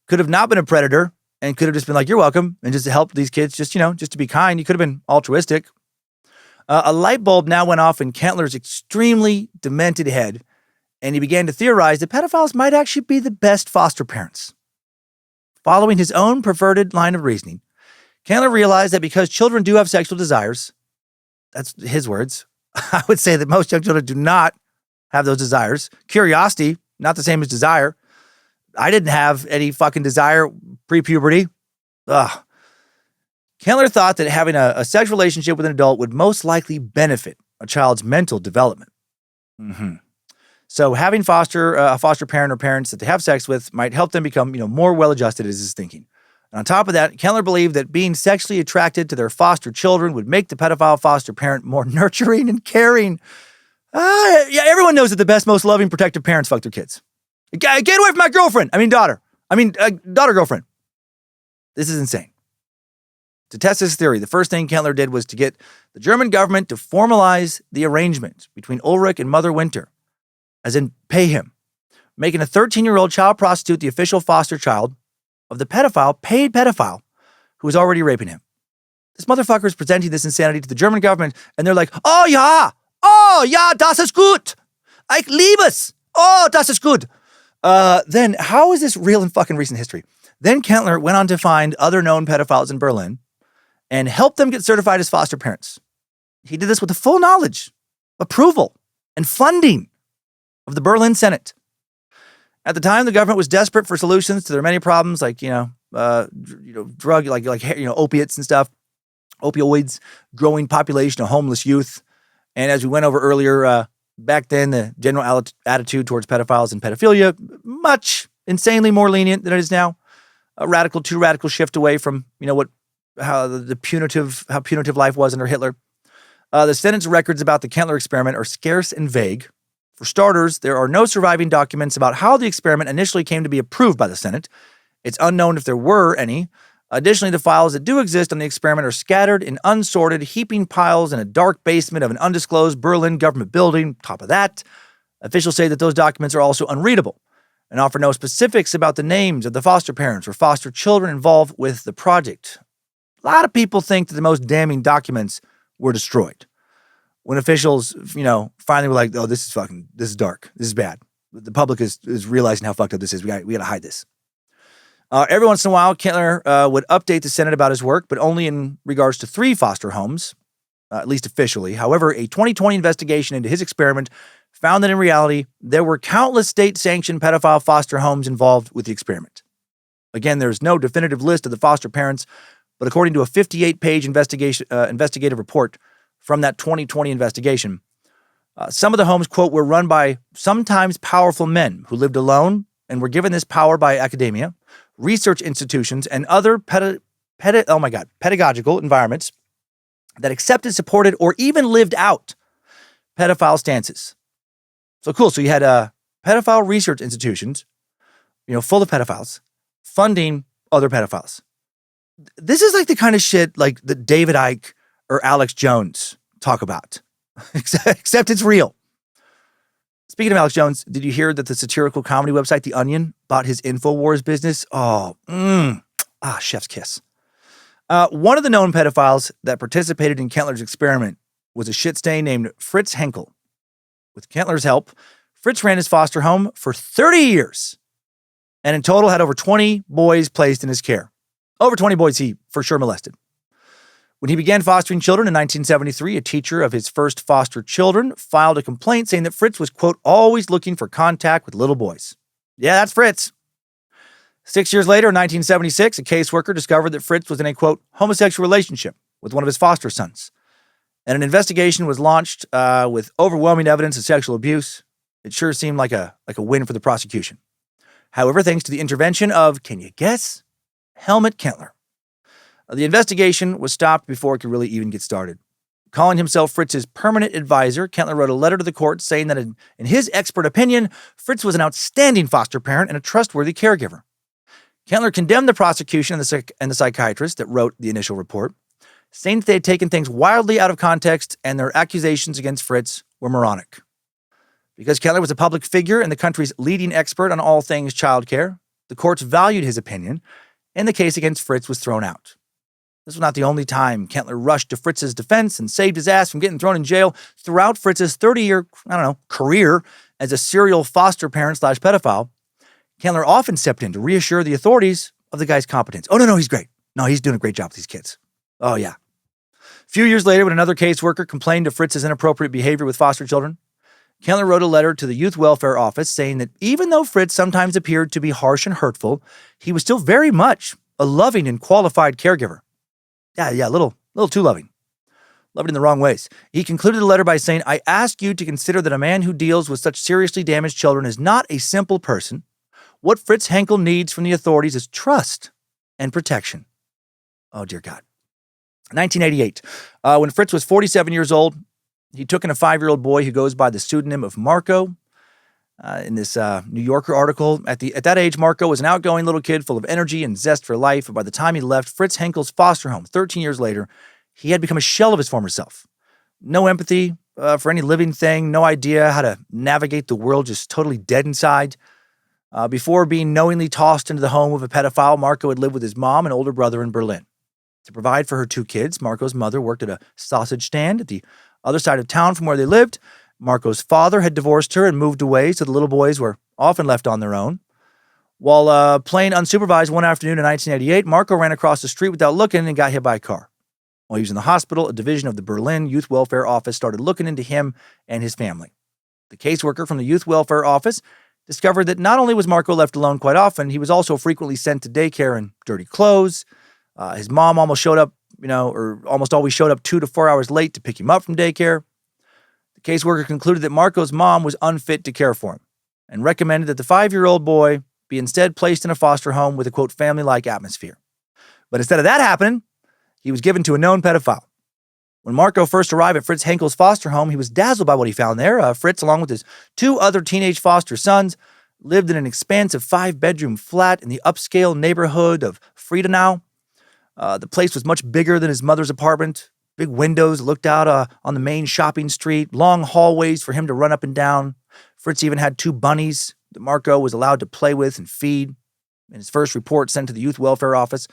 S1: could have not been a predator and could have just been like, you're welcome, and just to help these kids, just to be kind. He could have been altruistic. A light bulb now went off in Kentler's extremely demented head, and he began to theorize that pedophiles might actually be the best foster parents. Following his own perverted line of reasoning, Kentler realized that because children do have sexual desires, that's his words, I would say that most young children do not have those desires. Curiosity, not the same as desire. I didn't have any fucking desire pre-puberty. Ugh. Kentler thought that having a sex relationship with an adult would most likely benefit a child's mental development. So having a foster parent or parents that they have sex with might help them become, more well-adjusted is his thinking. And on top of that, Kentler believed that being sexually attracted to their foster children would make the pedophile foster parent more nurturing and caring. Yeah, everyone knows that the best, most loving, protective parents fuck their kids. Get away from my girlfriend. Daughter girlfriend. This is insane. To test this theory, the first thing Kentler did was to get the German government to formalize the arrangement between Ulrich and Mother Winter, as in pay him, making a 13-year-old child prostitute the official foster child of the paid pedophile, who was already raping him. This motherfucker is presenting this insanity to the German government, and they're like, oh ja, das ist gut. Ich liebe es. Oh, das ist gut. Then how is this real in fucking recent history? Then Kentler went on to find other known pedophiles in Berlin and help them get certified as foster parents. He did this with the full knowledge, approval, and funding of the Berlin Senate. At the time, the government was desperate for solutions to their many problems, like drug, opiates and stuff, opioids, growing population of homeless youth, and as we went over earlier, back then the general attitude towards pedophiles and pedophilia much insanely more lenient than it is now. A too radical shift away from how punitive life was under Hitler. The Senate's records about the Kentler experiment are scarce and vague. For starters, there are no surviving documents about how the experiment initially came to be approved by the Senate. It's unknown if there were any. Additionally, the files that do exist on the experiment are scattered in unsorted, heaping piles in a dark basement of an undisclosed Berlin government building. Top of that, officials say that those documents are also unreadable and offer no specifics about the names of the foster parents or foster children involved with the project. A lot of people think that the most damning documents were destroyed. When officials, finally were like, oh, this is dark. This is bad. The public is realizing how fucked up this is. We got to hide this. Every once in a while, Kentler would update the Senate about his work, but only in regards to 3 foster homes, at least officially. However, a 2020 investigation into his experiment found that in reality, there were countless state-sanctioned pedophile foster homes involved with the experiment. Again, there's no definitive list of the foster parents, but according to a 58-page investigative report from that 2020 investigation, some of the homes, quote, were run by sometimes powerful men who lived alone and were given this power by academia, research institutions, and other pedagogical environments that accepted, supported, or even lived out pedophile stances. So cool. So you had pedophile research institutions, full of pedophiles, funding other pedophiles. This is like the kind of shit like that David Icke or Alex Jones talk about, except it's real. Speaking of Alex Jones, did you hear that the satirical comedy website The Onion bought his InfoWars business? Chef's kiss. One of the known pedophiles that participated in Kentler's experiment was a shit stain named Fritz Henkel. With Kentler's help, Fritz ran his foster home for 30 years and in total had over 20 boys placed in his care. Over 20 boys he for sure molested. When he began fostering children in 1973, a teacher of his first foster children filed a complaint saying that Fritz was, quote, always looking for contact with little boys. Yeah, that's Fritz. 6 years later, in 1976, a caseworker discovered that Fritz was in a, quote, homosexual relationship with one of his foster sons. And an investigation was launched with overwhelming evidence of sexual abuse. It sure seemed like a win for the prosecution. However, thanks to the intervention of, can you guess, Helmut Kentler, the investigation was stopped before it could really even get started. Calling himself Fritz's permanent advisor, Kentler wrote a letter to the court saying that in his expert opinion, Fritz was an outstanding foster parent and a trustworthy caregiver. Kentler condemned the prosecution and the psychiatrist that wrote the initial report, saying that they had taken things wildly out of context and their accusations against Fritz were moronic. Because Kentler was a public figure and the country's leading expert on all things childcare, the courts valued his opinion, and the case against Fritz was thrown out. This was not the only time Kentler rushed to Fritz's defense and saved his ass from getting thrown in jail. Throughout Fritz's 30-year, career as a serial foster parent / pedophile, Kentler often stepped in to reassure the authorities of the guy's competence. Oh, no, he's great. No, he's doing a great job with these kids. Oh, yeah. A few years later, when another caseworker complained of Fritz's inappropriate behavior with foster children, Kentler wrote a letter to the Youth Welfare Office saying that even though Fritz sometimes appeared to be harsh and hurtful, he was still very much a loving and qualified caregiver. Yeah, a little too loving. Loving in the wrong ways. He concluded the letter by saying, I ask you to consider that a man who deals with such seriously damaged children is not a simple person. What Fritz Henkel needs from the authorities is trust and protection. Oh, dear God. 1988, when Fritz was 47 years old, he took in a 5-year-old boy who goes by the pseudonym of Marco. In this New Yorker article, at that age, Marco was an outgoing little kid full of energy and zest for life. And by the time he left Fritz Henkel's foster home 13 years later, he had become a shell of his former self. No empathy for any living thing, no idea how to navigate the world, just totally dead inside. Before being knowingly tossed into the home of a pedophile, Marco had lived with his mom and older brother in Berlin. To provide for her 2 kids, Marco's mother worked at a sausage stand at the other side of town from where they lived. Marco's father had divorced her and moved away, so the little boys were often left on their own. While playing unsupervised one afternoon in 1988, Marco ran across the street without looking and got hit by a car. While he was in the hospital, a division of the Berlin Youth Welfare Office started looking into him and his family. The caseworker from the Youth Welfare Office discovered that not only was Marco left alone quite often, he was also frequently sent to daycare in dirty clothes. His mom almost always showed up 2 to 4 hours late to pick him up from daycare. The caseworker concluded that Marco's mom was unfit to care for him and recommended that the 5-year-old boy be instead placed in a foster home with a, quote, family-like atmosphere. But instead of that happening, he was given to a known pedophile. When Marco first arrived at Fritz Henkel's foster home, he was dazzled by what he found there. Fritz, along with his 2 other teenage foster sons, lived in an expansive 5-bedroom flat in the upscale neighborhood of Friedenau. The place was much bigger than his mother's apartment. Big windows looked out on the main shopping street, long hallways for him to run up and down. Fritz even had 2 bunnies that Marco was allowed to play with and feed. In his first report sent to the Youth Welfare Office,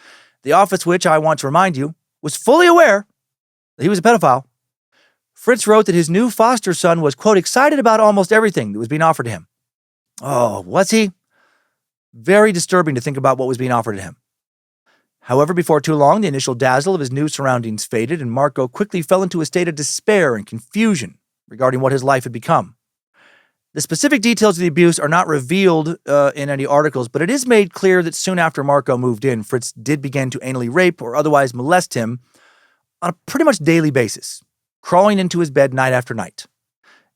S1: the office which, I want to remind you, was fully aware that he was a pedophile, Fritz wrote that his new foster son was, quote, excited about almost everything that was being offered to him. Oh, was he? Very disturbing to think about what was being offered to him. However, before too long, the initial dazzle of his new surroundings faded, and Marco quickly fell into a state of despair and confusion regarding what his life had become. The specific details of the abuse are not revealed in any articles, but it is made clear that soon after Marco moved in, Fritz did begin to anally rape or otherwise molest him on a pretty much daily basis, crawling into his bed night after night.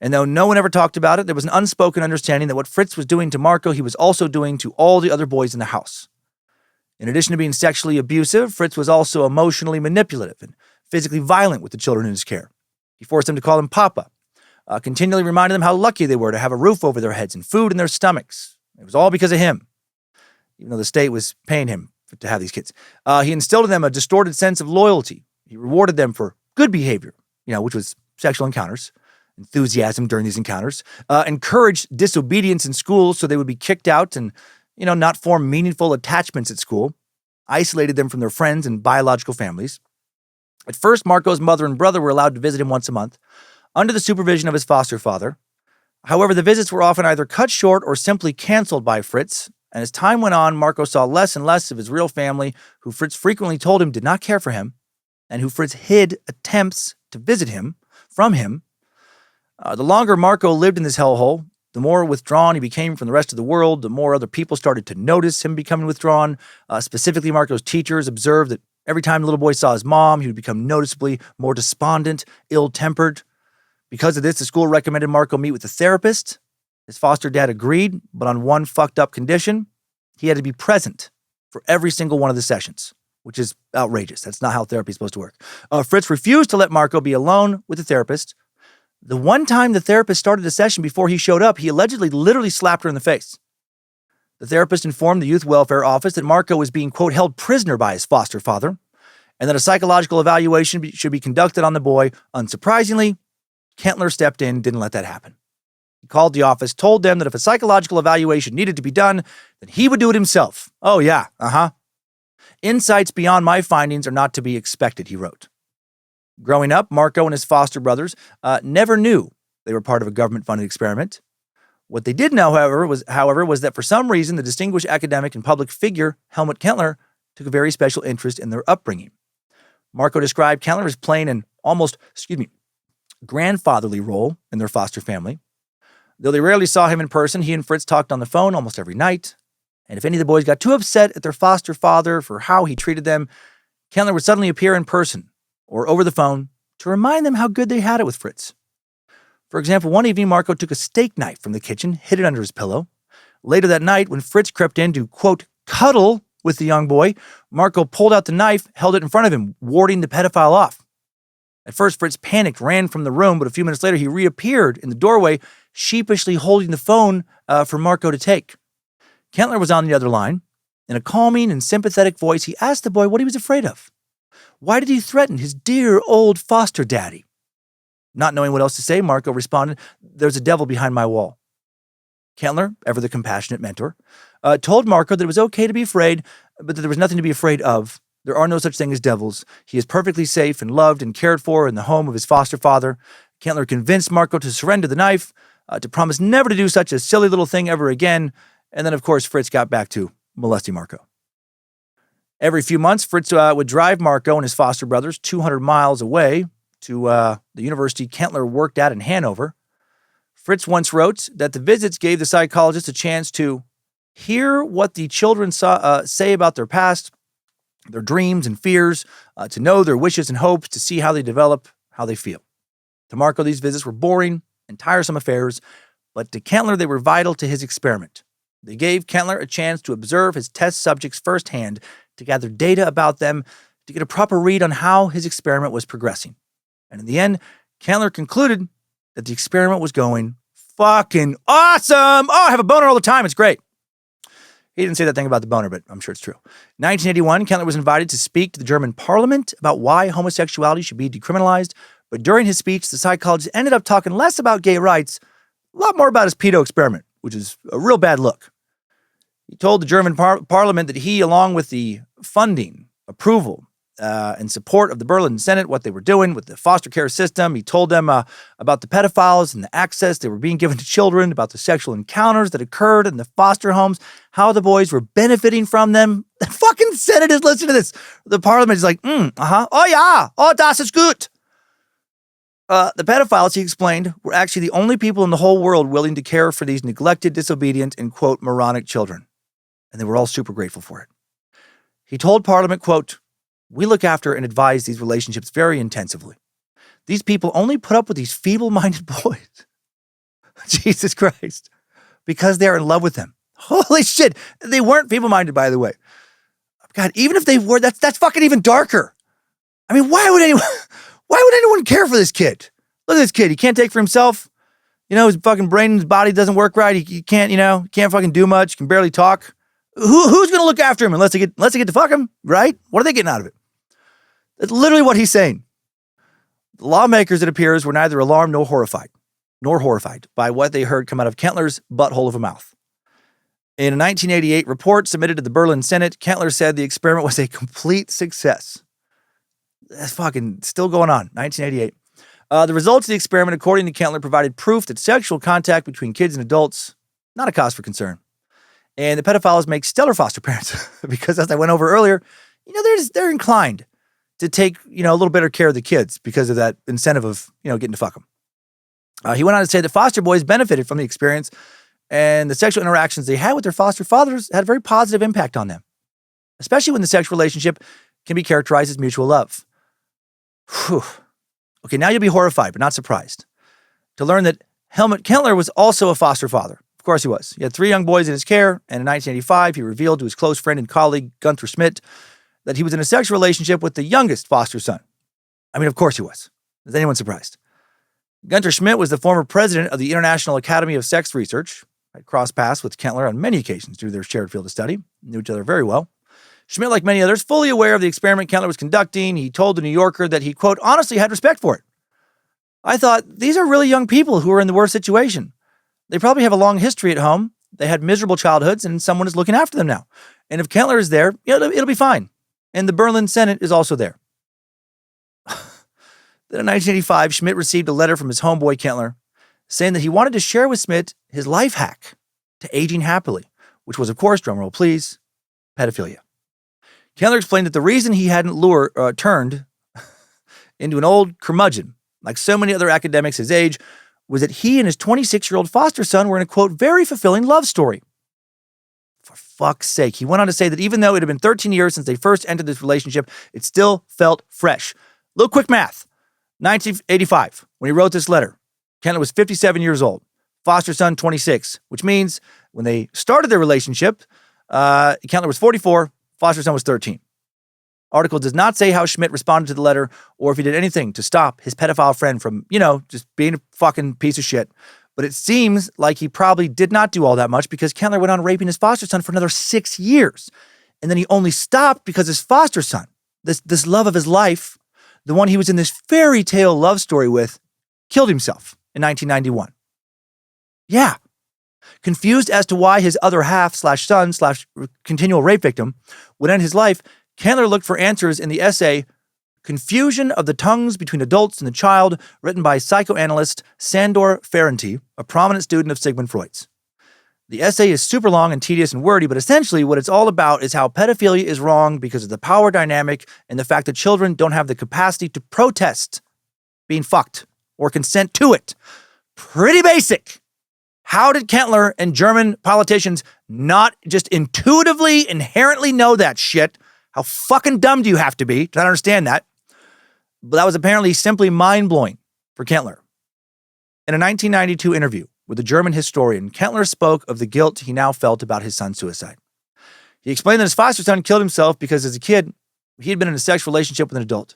S1: And though no one ever talked about it, there was an unspoken understanding that what Fritz was doing to Marco, he was also doing to all the other boys in the house. In addition to being sexually abusive, Fritz was also emotionally manipulative and physically violent with the children in his care. He forced them to call him Papa, continually reminding them how lucky they were to have a roof over their heads and food in their stomachs. It was all because of him, even though the state was paying him to have these kids. He instilled in them a distorted sense of loyalty. He rewarded them for good behavior, which was sexual encounters, enthusiasm during these encounters, encouraged disobedience in school so they would be kicked out and not form meaningful attachments at school, isolated them from their friends and biological families. At first, Marco's mother and brother were allowed to visit him once a month, under the supervision of his foster father. However, the visits were often either cut short or simply canceled by Fritz, and as time went on, Marco saw less and less of his real family, who Fritz frequently told him did not care for him. and who Fritz hid attempts to visit him from him. The longer Marco lived in this hellhole, the more withdrawn he became from the rest of the world, the more other people started to notice him becoming withdrawn. Specifically, Marco's teachers observed that every time the little boy saw his mom, he would become noticeably more despondent, ill-tempered. Because of this, the school recommended Marco meet with a therapist. His foster dad agreed, but on one fucked up condition. He had to be present for every single one of the sessions, which is outrageous. That's not how therapy is supposed to work. Fritz refused to let Marco be alone with the therapist. The one time the therapist started a session before he showed up, he allegedly literally slapped her in the face. The therapist informed the youth welfare office that Marco was being, quote, held prisoner by his foster father, and that a psychological evaluation should be conducted on the boy. Unsurprisingly, Kentler stepped in, didn't let that happen. He called the office, told them that if a psychological evaluation needed to be done, then he would do it himself. Oh yeah, Insights beyond my findings are not to be expected, he wrote. Growing up, Marco and his foster brothers never knew they were part of a government-funded experiment. What they did know, however, was that for some reason, the distinguished academic and public figure, Helmut Kentler, took a very special interest in their upbringing. Marco described Kentler as playing an almost, grandfatherly role in their foster family. Though they rarely saw him in person, he and Fritz talked on the phone almost every night. And if any of the boys got too upset at their foster father for how he treated them, Kentler would suddenly appear in person or over the phone to remind them how good they had it with Fritz. For example, one evening, Marco took a steak knife from the kitchen, hid it under his pillow. Later that night, when Fritz crept in to, quote, cuddle with the young boy, Marco pulled out the knife, held it in front of him, warding the pedophile off. At first, Fritz panicked, ran from the room, but a few minutes later, he reappeared in the doorway, sheepishly holding the phone for Marco to take. Kentler was on the other line. In a calming and sympathetic voice, he asked the boy what he was afraid of. Why did he threaten his dear old foster daddy? Not knowing what else to say, Marco responded, "There's a devil behind my wall." Kentler, ever the compassionate mentor, told Marco that it was okay to be afraid, but that there was nothing to be afraid of. There are no such thing as devils. He is perfectly safe and loved and cared for in the home of his foster father. Kentler convinced Marco to surrender the knife, to promise never to do such a silly little thing ever again, and then, of course, Fritz got back to molesting Marco. Every few months, Fritz would drive Marco and his foster brothers 200 miles away to the university Kentler worked at in Hanover. Fritz once wrote that the visits gave the psychologist a chance to hear what the children say about their past, their dreams and fears, to know their wishes and hopes, to see how they develop, how they feel. To Marco, these visits were boring and tiresome affairs, but to Kentler, they were vital to his experiment. They gave Kentler a chance to observe his test subjects firsthand, to gather data about them, to get a proper read on how his experiment was progressing. And in the end, Kentler concluded that the experiment was going fucking awesome. Oh, I have a boner all the time. It's great. He didn't say that thing about the boner, but I'm sure it's true. In 1981, Kentler was invited to speak to the German parliament about why homosexuality should be decriminalized. But during his speech, the psychologist ended up talking less about gay rights, a lot more about his pedo experiment, which is a real bad look. He told the German parliament that he, along with the funding, approval, and support of the Berlin Senate, what they were doing with the foster care system. He told them about the pedophiles and the access they were being given to children, about the sexual encounters that occurred in the foster homes, how the boys were benefiting from them. The fucking Senate is listening to this. The parliament is like, oh yeah, oh, das ist gut. The pedophiles, he explained, were actually the only people in the whole world willing to care for these neglected, disobedient, and, quote, moronic children. And they were all super grateful for it. He told Parliament, quote, "We look after and advise these relationships very intensively. These people only put up with these feeble-minded boys." Jesus Christ. Because they're in love with them. Holy shit. They weren't feeble-minded, by the way. God, even if they were, that's fucking even darker. I mean, why would anyone care for this kid? Look at this kid. He can't take for himself. You know, his fucking brain and his body doesn't work right. He can't, can't fucking do much. Can barely talk. Who's going to look after him unless they get to fuck him, right? What are they getting out of it? That's literally what he's saying. The lawmakers, it appears, were neither alarmed nor horrified by what they heard come out of Kentler's butthole of a mouth. In a 1988 report submitted to the Berlin Senate, Kentler said the experiment was a complete success. That's fucking still going on, 1988. The results of the experiment, according to Kentler, provided proof that sexual contact between kids and adults, not a cause for concern. And the pedophiles make stellar foster parents because, as I went over earlier, they're inclined to take, a little better care of the kids because of that incentive of, getting to fuck them. He went on to say that foster boys benefited from the experience, and the sexual interactions they had with their foster fathers had a very positive impact on them, especially when the sexual relationship can be characterized as mutual love. Whew. Okay, now you'll be horrified, but not surprised, to learn that Helmut Kentler was also a foster father. Of course he was. He had 3 young boys in his care, and in 1985, he revealed to his close friend and colleague, Gunther Schmidt, that he was in a sexual relationship with the youngest foster son. I mean, of course he was. Is anyone surprised? Gunther Schmidt was the former president of the International Academy of Sex Research. I'd crossed paths with Kentler on many occasions due to their shared field of study. Knew each other very well. Schmidt, like many others, fully aware of the experiment Kentler was conducting, he told the New Yorker that he, quote, honestly had respect for it. I thought, these are really young people who are in the worst situation. They probably have a long history at home. They had miserable childhoods, and someone is looking after them now. And if Kentler is there, it'll be fine. And the Berlin Senate is also there. Then in 1985, Schmidt received a letter from his homeboy Kentler saying that he wanted to share with Schmidt his life hack to aging happily, which was, of course, drumroll please, pedophilia. Kentler explained that the reason he hadn't turned into an old curmudgeon, like so many other academics his age, was that he and his 26-year-old foster son were in a, quote, very fulfilling love story. For fuck's sake, he went on to say that even though it had been 13 years since they first entered this relationship, it still felt fresh. Little quick math. 1985, when he wrote this letter, Kentler was 57 years old, foster son 26, which means when they started their relationship, Kentler was 44, foster son was 13. Article does not say how Schmidt responded to the letter or if he did anything to stop his pedophile friend from, just being a fucking piece of shit. But it seems like he probably did not do all that much because Kentler went on raping his foster son for another 6 years. And then he only stopped because his foster son, this love of his life, the one he was in this fairy tale love story with, killed himself in 1991. Yeah. Confused as to why his other half /son continual rape victim would end his life, Kentler looked for answers in the essay Confusion of the Tongues Between Adults and the Child, written by psychoanalyst Sandor Ferenczi, a prominent student of Sigmund Freud's. The essay is super long and tedious and wordy, but essentially what it's all about is how pedophilia is wrong because of the power dynamic and the fact that children don't have the capacity to protest being fucked or consent to it. Pretty basic. How did Kentler and German politicians not just intuitively, inherently know that shit? How fucking dumb do you have to be to not understand that? But that was apparently simply mind-blowing for Kentler. In a 1992 interview with a German historian, Kentler spoke of the guilt he now felt about his son's suicide. He explained that his foster son killed himself because as a kid, he had been in a sexual relationship with an adult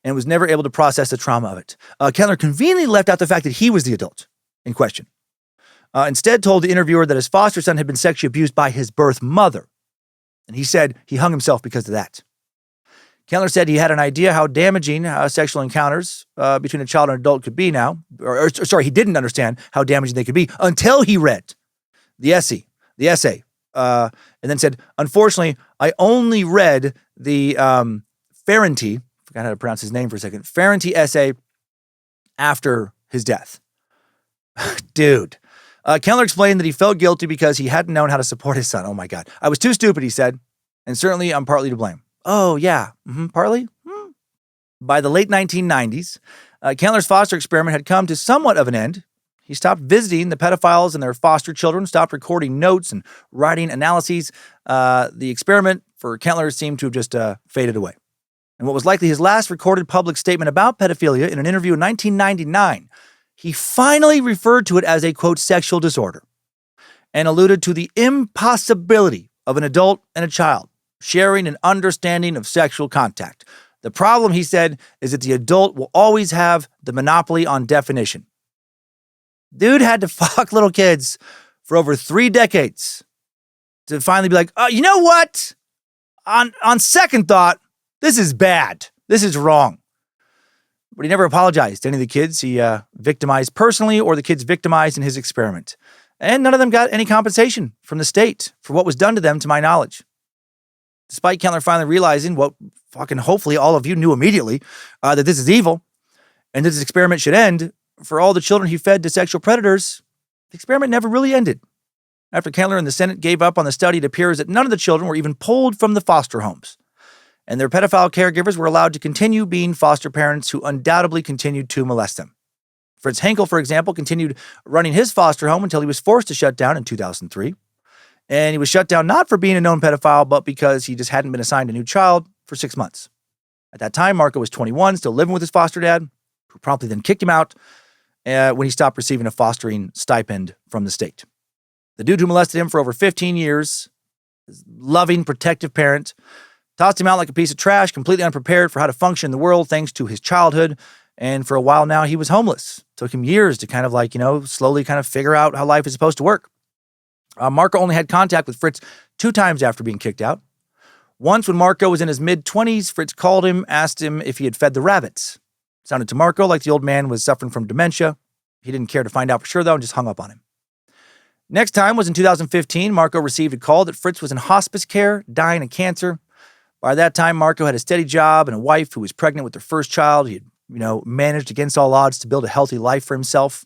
S1: and was never able to process the trauma of it. Kentler conveniently left out the fact that he was the adult in question. Instead told the interviewer that his foster son had been sexually abused by his birth mother. And he said he hung himself because of that. Kentler said he had an idea how damaging sexual encounters between a child and adult could be now. He didn't understand how damaging they could be until he read the essay. And then said, unfortunately, I only read the Ferenczi, forgot how to pronounce his name for a second, Ferenczi essay after his death. Dude. Kentler explained that he felt guilty because he hadn't known how to support his son. Oh my God. I was too stupid, he said. And certainly I'm partly to blame. Oh yeah. Partly? By the late 1990s, Kentler's foster experiment had come to somewhat of an end. He stopped visiting the pedophiles and their foster children, stopped recording notes and writing analyses. The experiment for Kentler seemed to have just faded away. And what was likely his last recorded public statement about pedophilia in an interview in 1999, he finally referred to it as a, quote, sexual disorder and alluded to the impossibility of an adult and a child sharing an understanding of sexual contact. The problem, he said, is that the adult will always have the monopoly on definition. Dude had to fuck little kids for over 3 decades to finally be like, you know what? On second thought, this is bad. This is wrong. But he never apologized to any of the kids he victimized personally or the kids victimized in his experiment. And none of them got any compensation from the state for what was done to them, to my knowledge. Despite Kentler finally realizing what fucking hopefully all of you knew immediately, that this is evil and this experiment should end, for all the children he fed to sexual predators, the experiment never really ended. After Kentler and the Senate gave up on the study, it appears that none of the children were even pulled from the foster homes. and their pedophile caregivers were allowed to continue being foster parents who undoubtedly continued to molest them. Fritz Henkel, for example, continued running his foster home until he was forced to shut down in 2003. And he was shut down not for being a known pedophile, but because he just hadn't been assigned a new child for 6 months. At that time, Marco was 21, still living with his foster dad, who promptly then kicked him out when he stopped receiving a fostering stipend from the state. The dude who molested him for over 15 years, his loving, protective parent, tossed him out like a piece of trash, completely unprepared for how to function in the world thanks to his childhood. And for a while now, he was homeless. Took him years to kind of slowly kind of figure out how life is supposed to work. Marco only had contact with Fritz 2 times after being kicked out. Once when Marco was in his mid-20s, Fritz called him, asked him if he had fed the rabbits. Sounded to Marco like the old man was suffering from dementia. He didn't care to find out for sure, though, and just hung up on him. Next time was in 2015. Marco received a call that Fritz was in hospice care, dying of cancer. By that time, Marco had a steady job and a wife who was pregnant with their first child. He had, managed against all odds to build a healthy life for himself.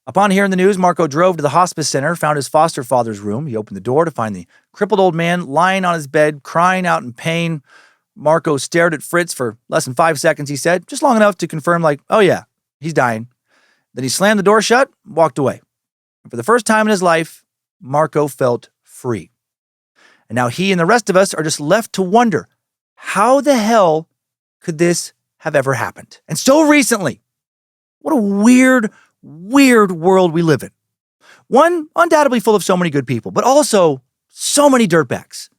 S1: Upon hearing the news, Marco drove to the hospice center, found his foster father's room. He opened the door to find the crippled old man lying on his bed, crying out in pain. Marco stared at Fritz for less than 5 seconds, he said, just long enough to confirm, oh yeah, he's dying. Then he slammed the door shut, walked away. And for the first time in his life, Marco felt free. And now he and the rest of us are just left to wonder, how the hell could this have ever happened? And so recently. What a weird world we live in. One, undoubtedly full of so many good people, but also so many dirtbags.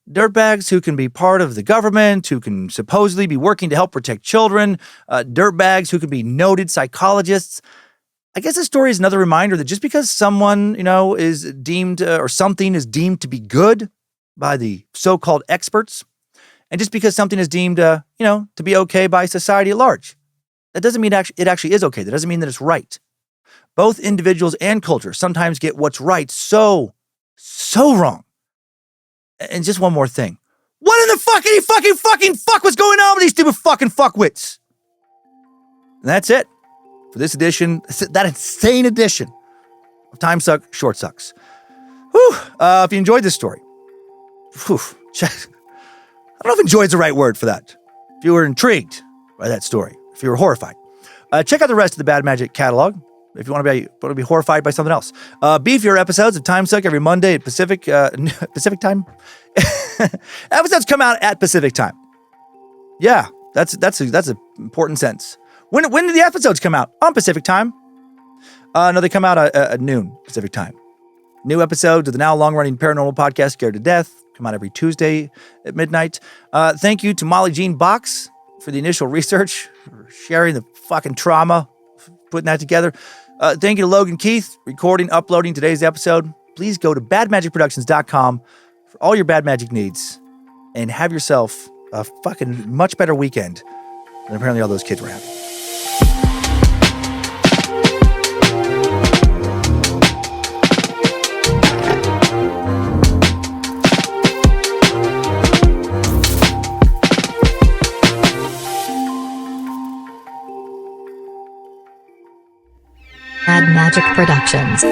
S1: Dirtbags who can be part of the government, who can supposedly be working to help protect children, dirtbags who can be noted psychologists. I guess this story is another reminder that just because someone, is deemed or something is deemed to be good by the so-called experts, and just because something is deemed, to be okay by society at large, that doesn't mean it actually is okay. That doesn't mean that it's right. Both individuals and culture sometimes get what's right so wrong. And just one more thing. What in the fucking fuck was going on with these stupid fucking fuckwits? And that's it for this edition, that insane edition of Time Suck, Short Sucks. Whew. If you enjoyed this story, I don't know if enjoy is the right word for that. If you were intrigued by that story, if you were horrified, check out the rest of the Bad Magic catalog. If you want to be horrified by something else, beef your episodes of Time Suck every Monday at Pacific time. Episodes come out at Pacific time. Yeah, that's an important sentence. When do the episodes come out? On Pacific time. No, they come out at noon Pacific time. New episodes of the now long-running paranormal podcast, Scared to Death, come out every Tuesday at midnight. Thank you to Molly Jean Box for the initial research, for sharing the fucking trauma, putting that together. Thank you to Logan Keith, recording, uploading today's episode. Please go to badmagicproductions.com for all your Bad Magic needs and have yourself a fucking much better weekend than apparently all those kids were having.
S4: Bad Magic Productions.